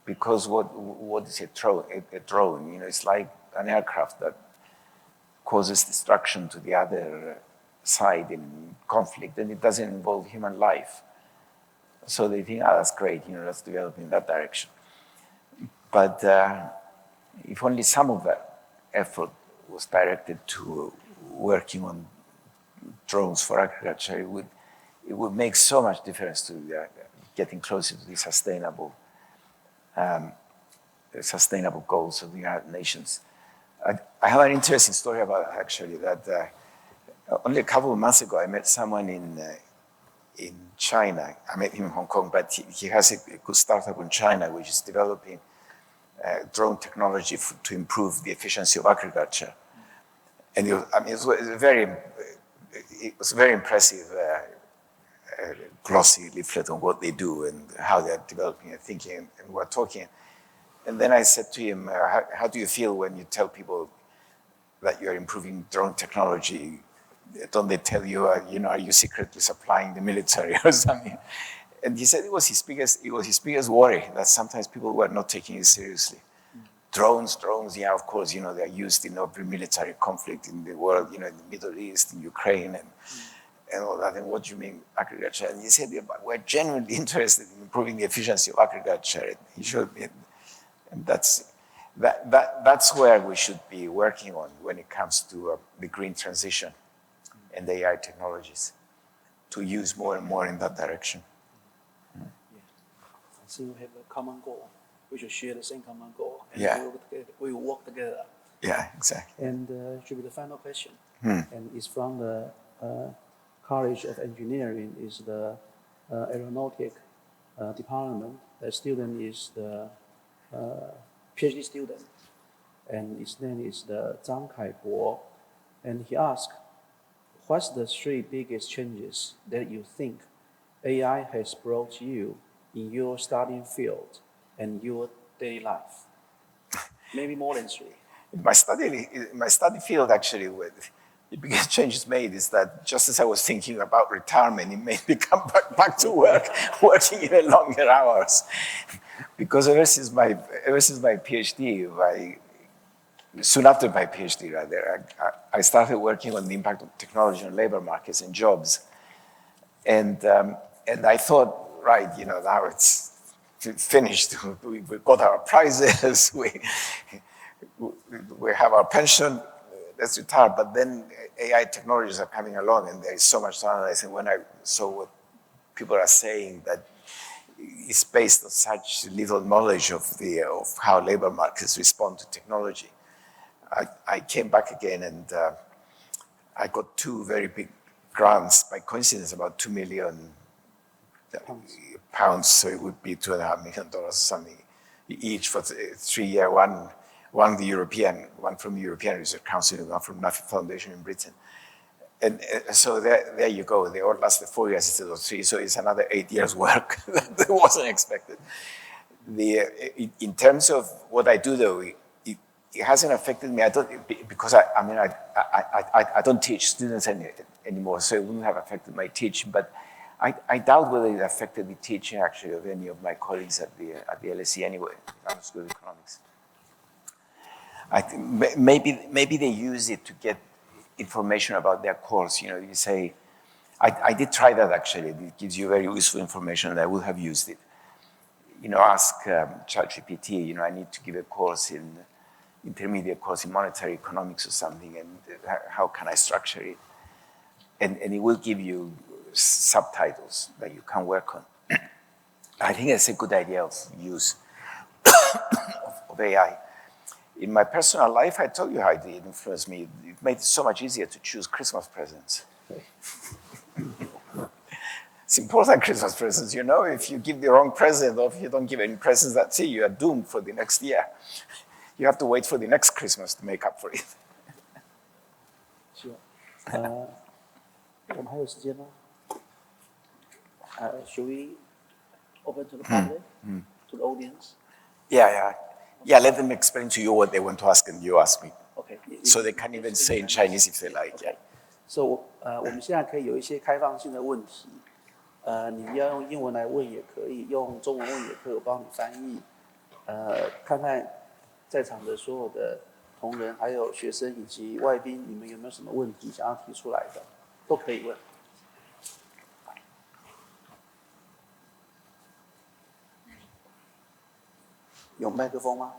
C: Because what is a drone? A drone, it's like an aircraft that causes destruction to the other side in conflict, and it doesn't involve human life. So they think, that's great, let's develop in that direction. But if only some of that effort was directed to working on drones for agriculture, it would make so much difference to getting closer to the sustainable goals of the United Nations. I have an interesting story about actually that only a couple of months ago I met someone in China. I met him in Hong Kong, but he has a good startup in China which is developing drone technology to improve the efficiency of agriculture. And it was a very impressive glossy leaflet on what they do and how they're developing and thinking, and we're talking. And then I said to him, how do you feel when you tell people that you're improving drone technology? Don't they tell you, are you secretly supplying the military or something? And he said it was his biggest worry, that sometimes people were not taking it seriously. Drones, yeah, of course, they're used in every military conflict in the world, in the Middle East, in Ukraine, and all that. And what do you mean agriculture? And he said, yeah, but we're genuinely interested in improving the efficiency of agriculture. He showed me, and that's where we should be working on when it comes to the green transition and the AI technologies, to use more and more in that direction.
B: Yeah. So we have a common goal. We should share the same common goal, and we will work together.
C: Yeah, exactly.
B: And should be the final question, and it's from the College of Engineering, is the aeronautic department. The student is the PhD student, and his name is the Zhang Kaibo, and he asked, what's the 3 biggest changes that you think AI has brought you in your studying field and your daily life? Maybe more than 3.
C: In my study field, actually, the biggest changes made is that just as I was thinking about retirement, it made me come back to work, working even longer hours. Because ever since my PhD, soon after my PhD, rather, I started working on the impact of technology on labor markets and jobs. And I thought, right, now it's finished. We got our prizes, we have our pension, let's retire. But then AI technologies are coming along, and there is so much to analyze. And when I saw what people are saying, that it's based on such little knowledge of how labor markets respond to technology, I came back again, and I got 2 very big grants, by coincidence, about $2 million pounds, so it would be $2.5 million something each for 3 years. One the European, one from the European Research Council, and one from Nuffield Foundation in Britain. And so there you go. They all lasted 4 years instead of 3, so it's another 8 years' work that wasn't expected. In terms of what I do, though, it hasn't affected me. I don't, because I don't teach students anymore, so it wouldn't have affected my teaching. But I doubt whether it affected the teaching, actually, of any of my colleagues at the LSE anyway, London School of Economics. I think maybe they use it to get information about their course. You say, I did try that, actually. It gives you very useful information, and I would have used it. Ask ChatGPT, I need to give a course intermediate course in monetary economics or something, and how can I structure it? And it will give you subtitles that you can work on. I think it's a good idea of use of AI. In my personal life, I told you how it influenced me. It made it so much easier to choose Christmas presents. It's important, Christmas presents, If you give the wrong present, or if you don't give any presents, that's it. You are doomed for the next year. You have to wait for the next Christmas to make up for it.
B: Sure. 我们还有时间吗？Should we open to the public, to the audience?
C: Yeah, let them explain to you what they want to ask, and you ask me.
B: Okay.
C: So they can even say in Chinese if they like.
B: Okay. So 我们现在可以有一些开放性的问题，你要用英文来问也可以，用中文问也可以，我帮你翻译。看看在场的所有的同仁，还有学生以及外宾，你们有没有什么问题想要提出来的，都可以问。有麦克风吗？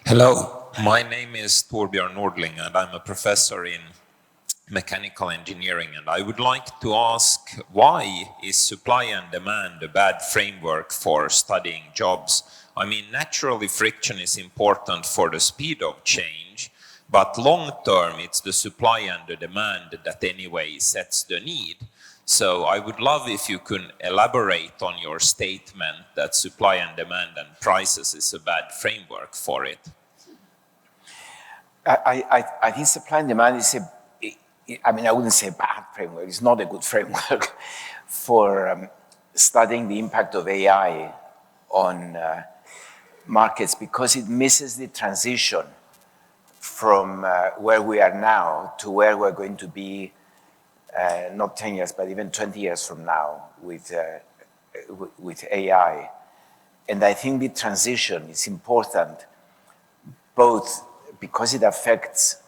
D: Hello, my name is Torbjörn Nordling, and I'm a professor in mechanical engineering, and I would like to ask, why is supply and demand a bad framework for studying jobs? I mean, naturally friction is important for the speed of change, but long term it's the supply and the demand that anyway sets the need. So I would love if you could elaborate on your statement that supply and demand and prices is a bad framework for it.
C: I think supply and demand is I wouldn't say a bad framework, it's not a good framework for studying the impact of AI on markets, because it misses the transition from where we are now to where we're going to be not 10 years, but even 20 years from now with AI. And I think the transition is important, both because it affects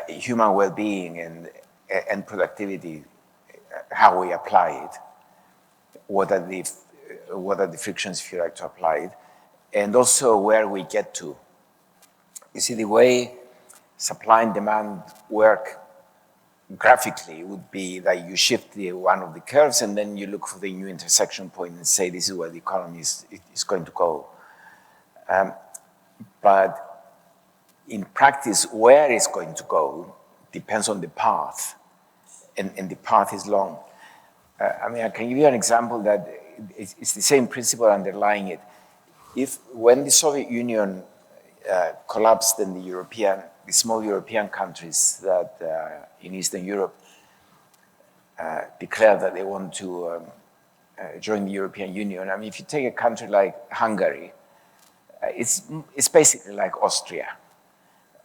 C: human well-being and productivity, how we apply it, what are the frictions, if you like, to apply it, and also where we get to. You see, the way supply and demand work graphically would be that you shift one of the curves and then you look for the new intersection point and say this is where the economy is going to go. But in practice, where it's going to go depends on the path, and the path is long. I can give you an example that it's the same principle underlying it. When the Soviet Union collapsed and the small European countries that in Eastern Europe declared that they want to join the European Union. I mean, if you take a country like Hungary, it's basically like Austria.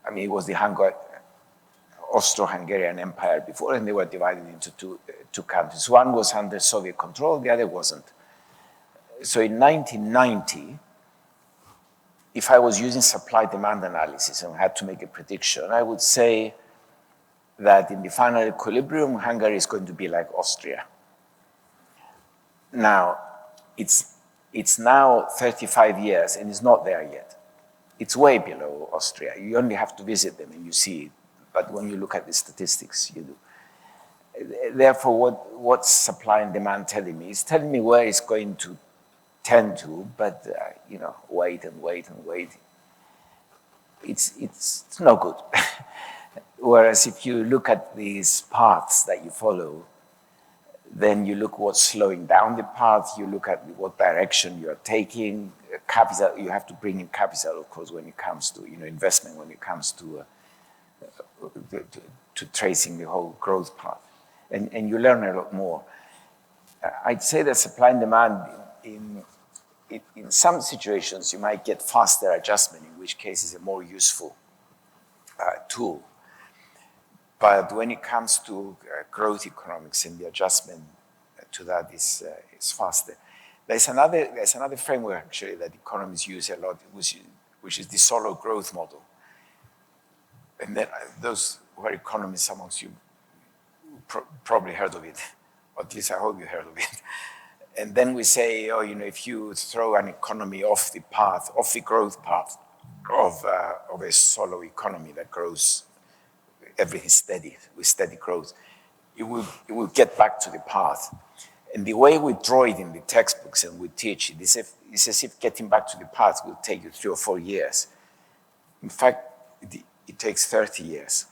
C: I mean, it was the Austro-Hungarian Empire before, and they were divided into two countries. One was under Soviet control, the other wasn't. So in 1990, if I was using supply-demand analysis and had to make a prediction, I would say that in the final equilibrium, Hungary is going to be like Austria. Now, it's now 35 years and it's not there yet. It's way below Austria. You only have to visit them and you see it. But when you look at the statistics, you do. Therefore, what's supply and demand telling me? It's telling me where it's going to tend to, but wait and wait and wait. It's no good. Whereas if you look at these paths that you follow, then you look what's slowing down the path, you look at what direction you're taking, capital, you have to bring in capital, of course, when it comes to investment, when it comes to tracing the whole growth path. And you learn a lot more. I'd say that supply and demand, in some situations, you might get faster adjustment, in which case it's a more useful tool. But when it comes to growth economics and the adjustment to that is faster. There's another framework actually that economists use a lot, which is the solo growth model. And then those who are economists amongst you probably heard of it, or at least I hope you heard of it. And then we say, if you throw an economy off the path, off the growth path of a solo economy that grows, everything steady, with steady growth, it will get back to the path. And the way we draw it in the textbooks and we teach it is as if getting back to the path will take you 3 or 4 years. In fact, it takes 30 years.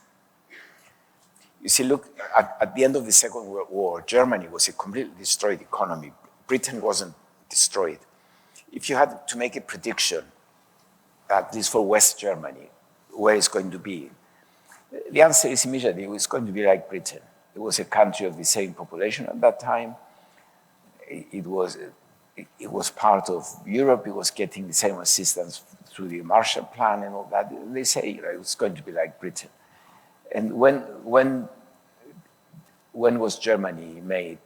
C: You see, look, at the end of the Second World War, Germany was a completely destroyed economy. Britain wasn't destroyed. If you had to make a prediction, at least for West Germany, where it's going to be, the answer is immediately, it's going to be like Britain. It was a country of the same population at that time. It was part of Europe. It was getting the same assistance through the Marshall Plan and all that. They say it's going to be like Britain. And when was Germany made?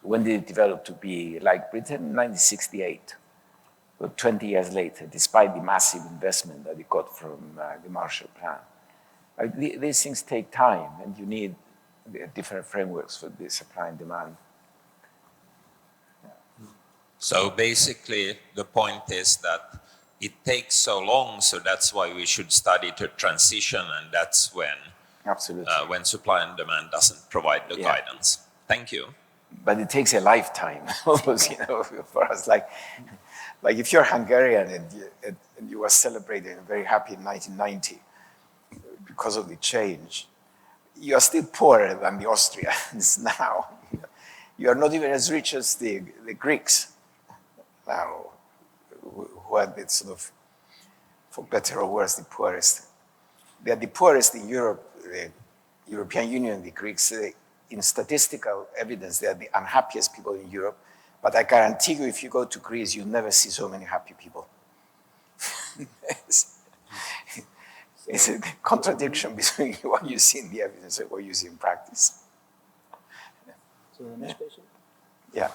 C: When did it develop to be like Britain? 1968, 20 years later, despite the massive investment that it got from the Marshall Plan. These things take time, and you need different frameworks for the supply and demand.
D: So basically, the point is that it takes so long, so that's why we should study the transition, and that's when
C: Absolutely.
D: when supply and demand doesn't provide the guidance. Thank you.
C: But it takes a lifetime, almost, for us. Like if you're Hungarian and you were celebrating very happy in 1990 because of the change, you are still poorer than the Austrians now. You are not even as rich as the Greeks now, who are the sort of, for better or worse, the poorest. They are the poorest in Europe, the European Union, the Greeks. In statistical evidence, they are the unhappiest people in Europe. But I guarantee you, if you go to Greece, you'll never see so many happy people. It's a contradiction between what you see in the evidence and what you see in practice.
B: So the next question?
C: Yeah.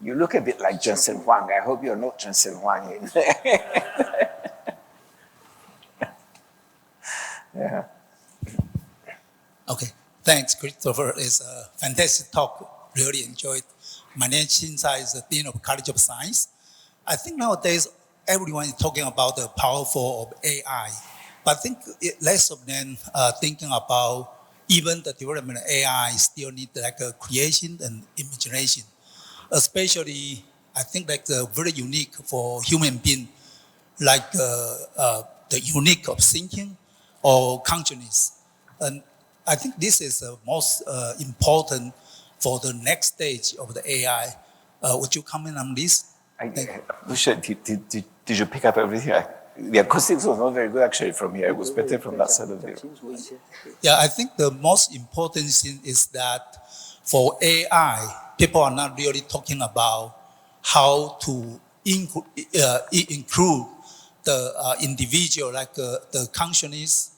C: You look a bit like Jensen Huang. I hope you're not Jensen Huang. Yeah.
E: Okay, thanks, Christopher. It's a fantastic talk. Really enjoyed. My name is Ching-te, is the Dean of College of Science. I think nowadays everyone is talking about the powerful of AI, but I think less of them thinking about even the development of AI still need like a creation and imagination. Especially, I think like very unique for human being, like the unique of thinking or consciousness. And I think this is the most important for the next stage of the AI. Would you comment on this?
C: Did you pick up everything? The acoustics was not very good actually from here. It was better from that side of the room.
E: Yeah, I think the most important thing is that for AI, people are not really talking about how to include the individual, like the consciousness,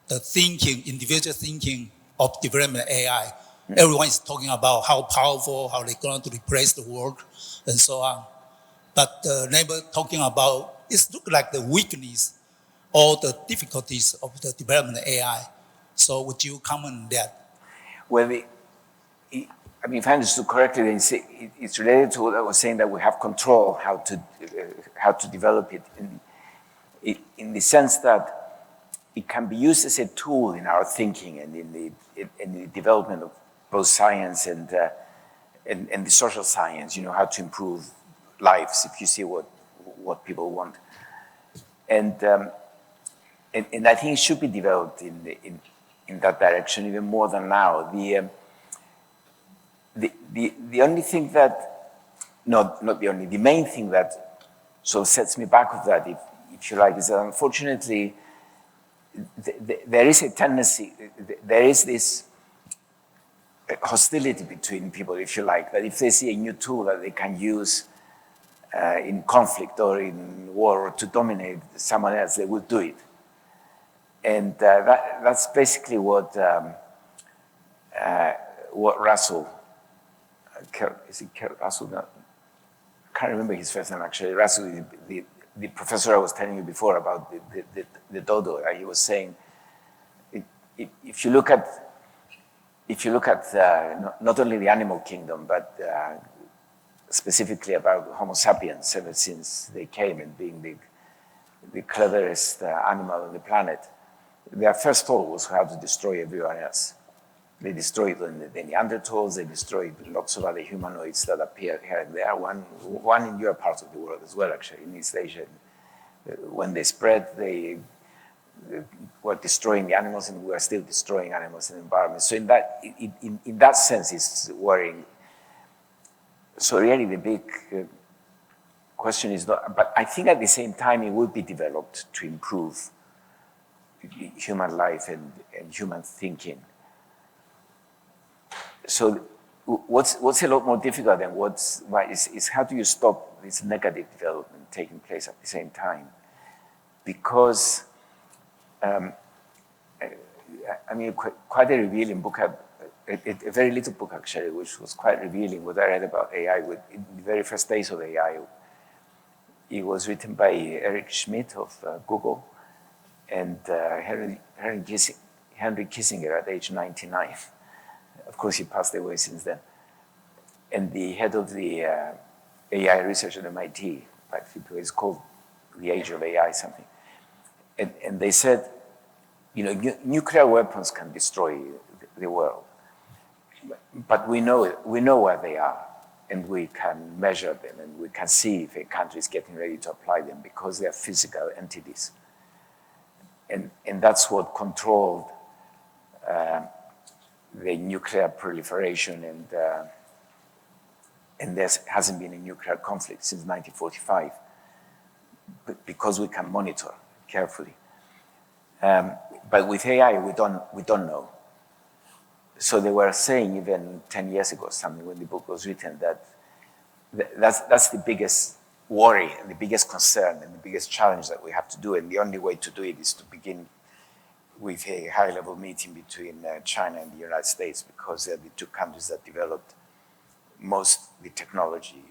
E: the thinking, individual thinking of development AI. Everyone is talking about how powerful, how they're going to replace the world, and so on. But never talking about, it's look like the weakness or the difficulties of the development of AI. So would you comment on that?
C: Well, if I understood correctly, it's related to what I was saying, that we have control how to develop it in the sense that it can be used as a tool in our thinking and in the development of both science and the social science. How to improve lives if you see what people want, and I think it should be developed in that direction even more than now. The only thing that, not the only, the main thing that sort of sets me back with that, if you like, is that unfortunately there is a tendency, there is this hostility between people, if you like, that if they see a new tool that they can use in conflict or in war to dominate someone else, they will do it. And that's basically what Russell, is it Russell? No, I can't remember his first name actually. Russell, the professor I was telling you before about the dodo, he was saying, if you look at not only the animal kingdom, but specifically about Homo sapiens, ever since they came and being the cleverest animal on the planet, their first thought was how to destroy everyone else. They destroyed the Neanderthals, they destroyed lots of other humanoids that appear here and there, one in your part of the world as well, actually, in East Asia. When they spread, they were destroying the animals, and we are still destroying animals in the environment. So in that sense, it's worrying. So really the big question is not, but I think at the same time it will be developed to improve human life and human thinking. So what's a lot more difficult than is how do you stop this negative development taking place at the same time? Because, quite a revealing book, a very little book actually, which was quite revealing what I read about AI in the very first days of AI. It was written by Eric Schmidt of Google and Henry Kissinger at age 99. Of course, he passed away since then. And the head of the AI research at MIT, it's called The Age of AI something. And they said, nuclear weapons can destroy the world, but we know where they are, and we can measure them, and we can see if a country is getting ready to apply them because they are physical entities. And that's what controlled the nuclear proliferation, and there hasn't been a nuclear conflict since 1945, because we can monitor carefully. But with AI, we don't know. So they were saying even 10 years ago, something when the book was written, that's the biggest worry and the biggest concern and the biggest challenge that we have to do. And the only way to do it is to begin with a high-level meeting between China and the United States, because they're the two countries that developed most of the technology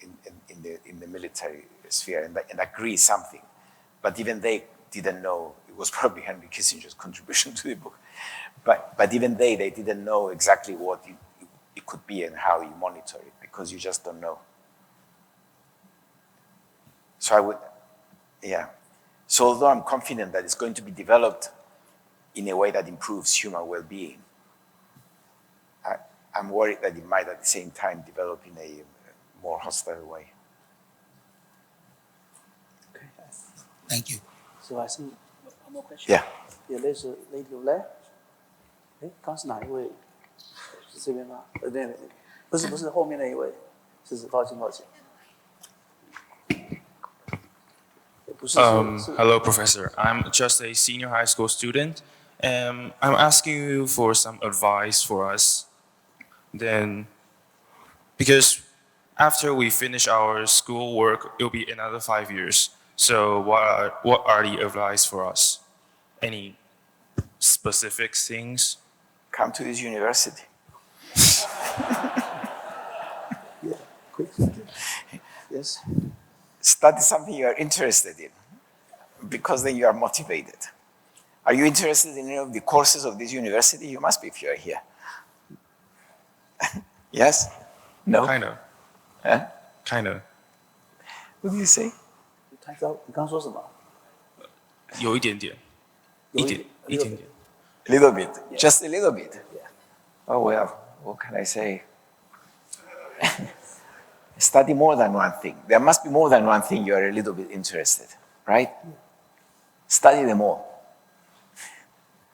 C: in the military sphere and agree something. But even they didn't know. It was probably Henry Kissinger's contribution to the book. But even they didn't know exactly what it could be and how you monitor it, because you just don't know. So So although I'm confident that it's going to be developed in a way that improves human well-being, I'm worried that it might at the same time develop in a more hostile way.
B: Okay.
E: Thank you.
B: So I think one more question.
C: Yeah.
B: Yeah, there's a lady over there. 哎，刚是哪一位？是这边吗？对，不是后面那一位，抱歉。
F: Hello, Professor. I'm just a senior high school student, and I'm asking you for some advice for us. Then, because after we finish our school work, it'll be another 5 years. So, what are the advice for us? Any specific things?
C: Come to this university.
B: Yeah, quick. Yes.
C: Study something you are interested in, because then you are motivated. Are you interested in any of the courses of this university? You must be if you are here. Yes? No?
F: Kind of.
C: Huh?
F: Kind of.
C: What did you say?
B: 你刚说什么？
F: 有一点点。一点点。
C: A little bit.
B: Yeah.
C: Just a little bit.
B: Yeah.
C: Oh, well, what can I say? Study more than one thing. There must be more than one thing you are a little bit interested, right? Study them all.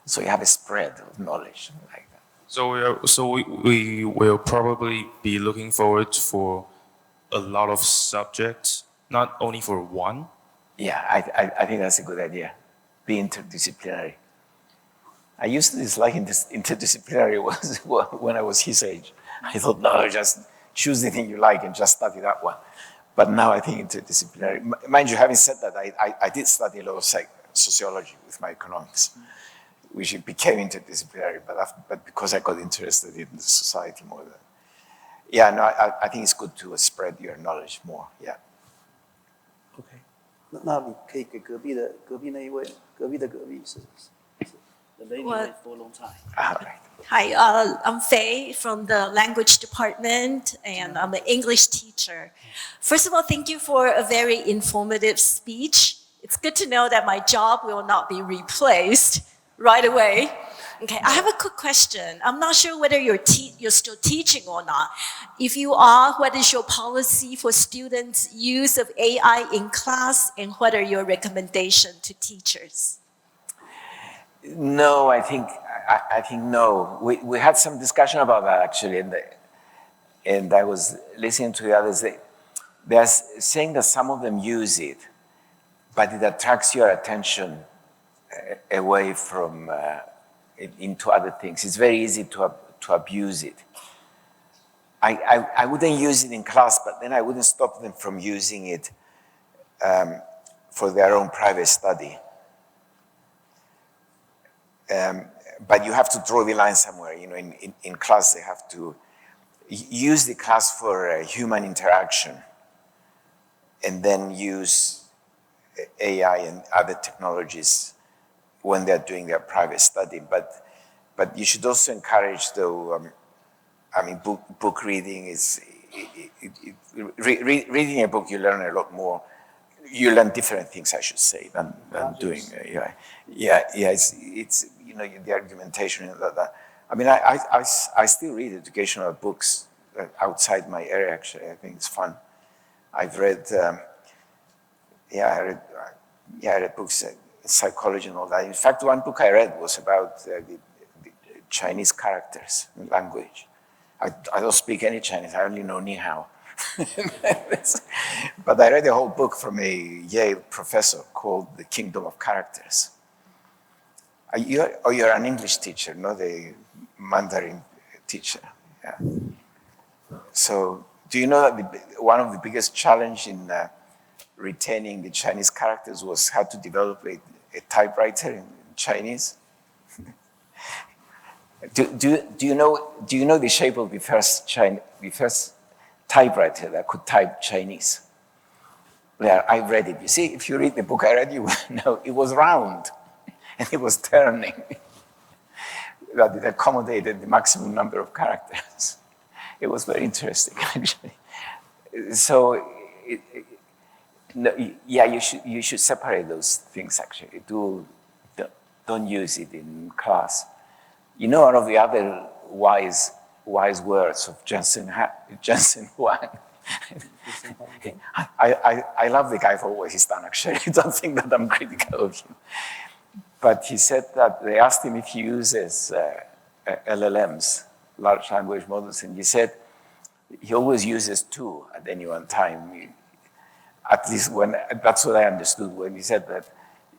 C: So you have a spread of knowledge like that.
F: So we will probably be looking forward for a lot of subjects, not only for one.
C: Yeah, I think that's a good idea. Be interdisciplinary. I used to dislike interdisciplinary when I was his age. I thought, no, just choose the thing you like and just study that one. But now I think interdisciplinary. Mind you, having said that, I did study a lot of sociology with my economics, which became interdisciplinary, but because I got interested in the society more than. Yeah, no, I think it's good to spread your knowledge more, yeah.
B: OK， 那你可以给隔壁那一位，隔壁是 The lady wait for a long time.
C: Right.
G: Hi, I'm Faye from the language department, and I'm an English teacher. First of all, thank you for a very informative speech. It's good to know that my job will not be replaced right away. Okay, I have a quick question. I'm not sure whether you're still teaching or not. If you are, what is your policy for students' use of AI in class, and what are your recommendations to teachers?
C: No, I think no. We had some discussion about that actually, and I was listening to the others. They're saying that some of them use it, but it attracts your attention away from into other things. It's very easy to abuse it. I wouldn't use it in class, but then I wouldn't stop them from using it for their own private study. But you have to draw the line somewhere. You know, in class they have to use the class for human interaction, and then use AI and other technologies when they're doing their private study. But you should also encourage, though. I mean, book reading is reading a book. You learn a lot more. you learn different things, I should say, than doing. It's you know, the argumentation and that. I mean, I still read educational books outside my area. Actually, I think it's fun. I've read, I read books, psychology and all that. In fact, one book I read was about the Chinese characters in language. I don't speak any Chinese. I only know ni hao. But I read a whole book from a Yale professor called The Kingdom of Characters. You're an English teacher, not a Mandarin teacher. Yeah. So do you know that one of the biggest challenges in retaining the Chinese characters was how to develop a typewriter in Chinese? Do you know the shape of the first typewriter that could type Chinese? Yeah, I read it. You see, if you read the book I read, you will know it was round and it was turning. That it accommodated the maximum number of characters. It was very interesting, actually. So, you should separate those things. Actually, don't use it in class. You know, one of the other wise words of Jensen Huang. I love the guy for what he's done, actually. I don't think that I'm critical of him. But he said that they asked him if he uses LLMs, large language models, and he said he always uses 2 at any one time. At least that's what I understood when he said that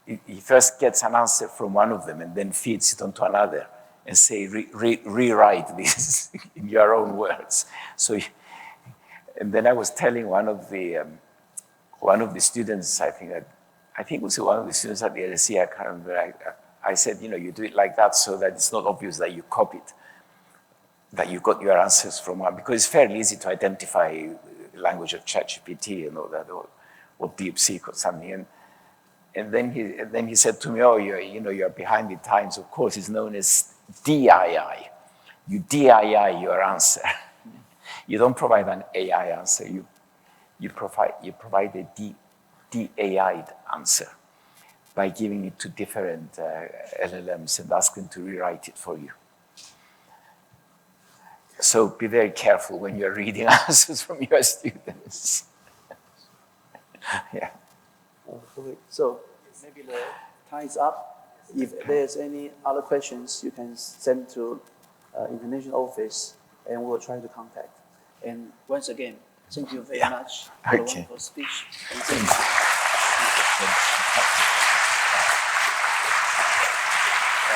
C: he first gets an answer from one of them and then feeds it onto another and say, rewrite this in your own words. So, and then I was telling one of the students, I think it was one of the students at the LSE, I can't remember, I said, you know, you do it like that so that it's not obvious that you copied, that you got your answers from one, because it's fairly easy to identify the language of ChatGPT and all that, or DeepSeek or something. And then he said to me, oh, you're behind the times. Of course, it's known as DII. You DII your answer. You don't provide an AI answer. You provide a DAI'd answer by giving it to different LLMs and ask them to rewrite it for you. So be very careful when you're reading answers from your students. Yeah.
B: Okay. So maybe the time is up. If there's any other questions, you can send to international office, and we'll try to contact. And once again, thank you very much for the wonderful speech. And thank you.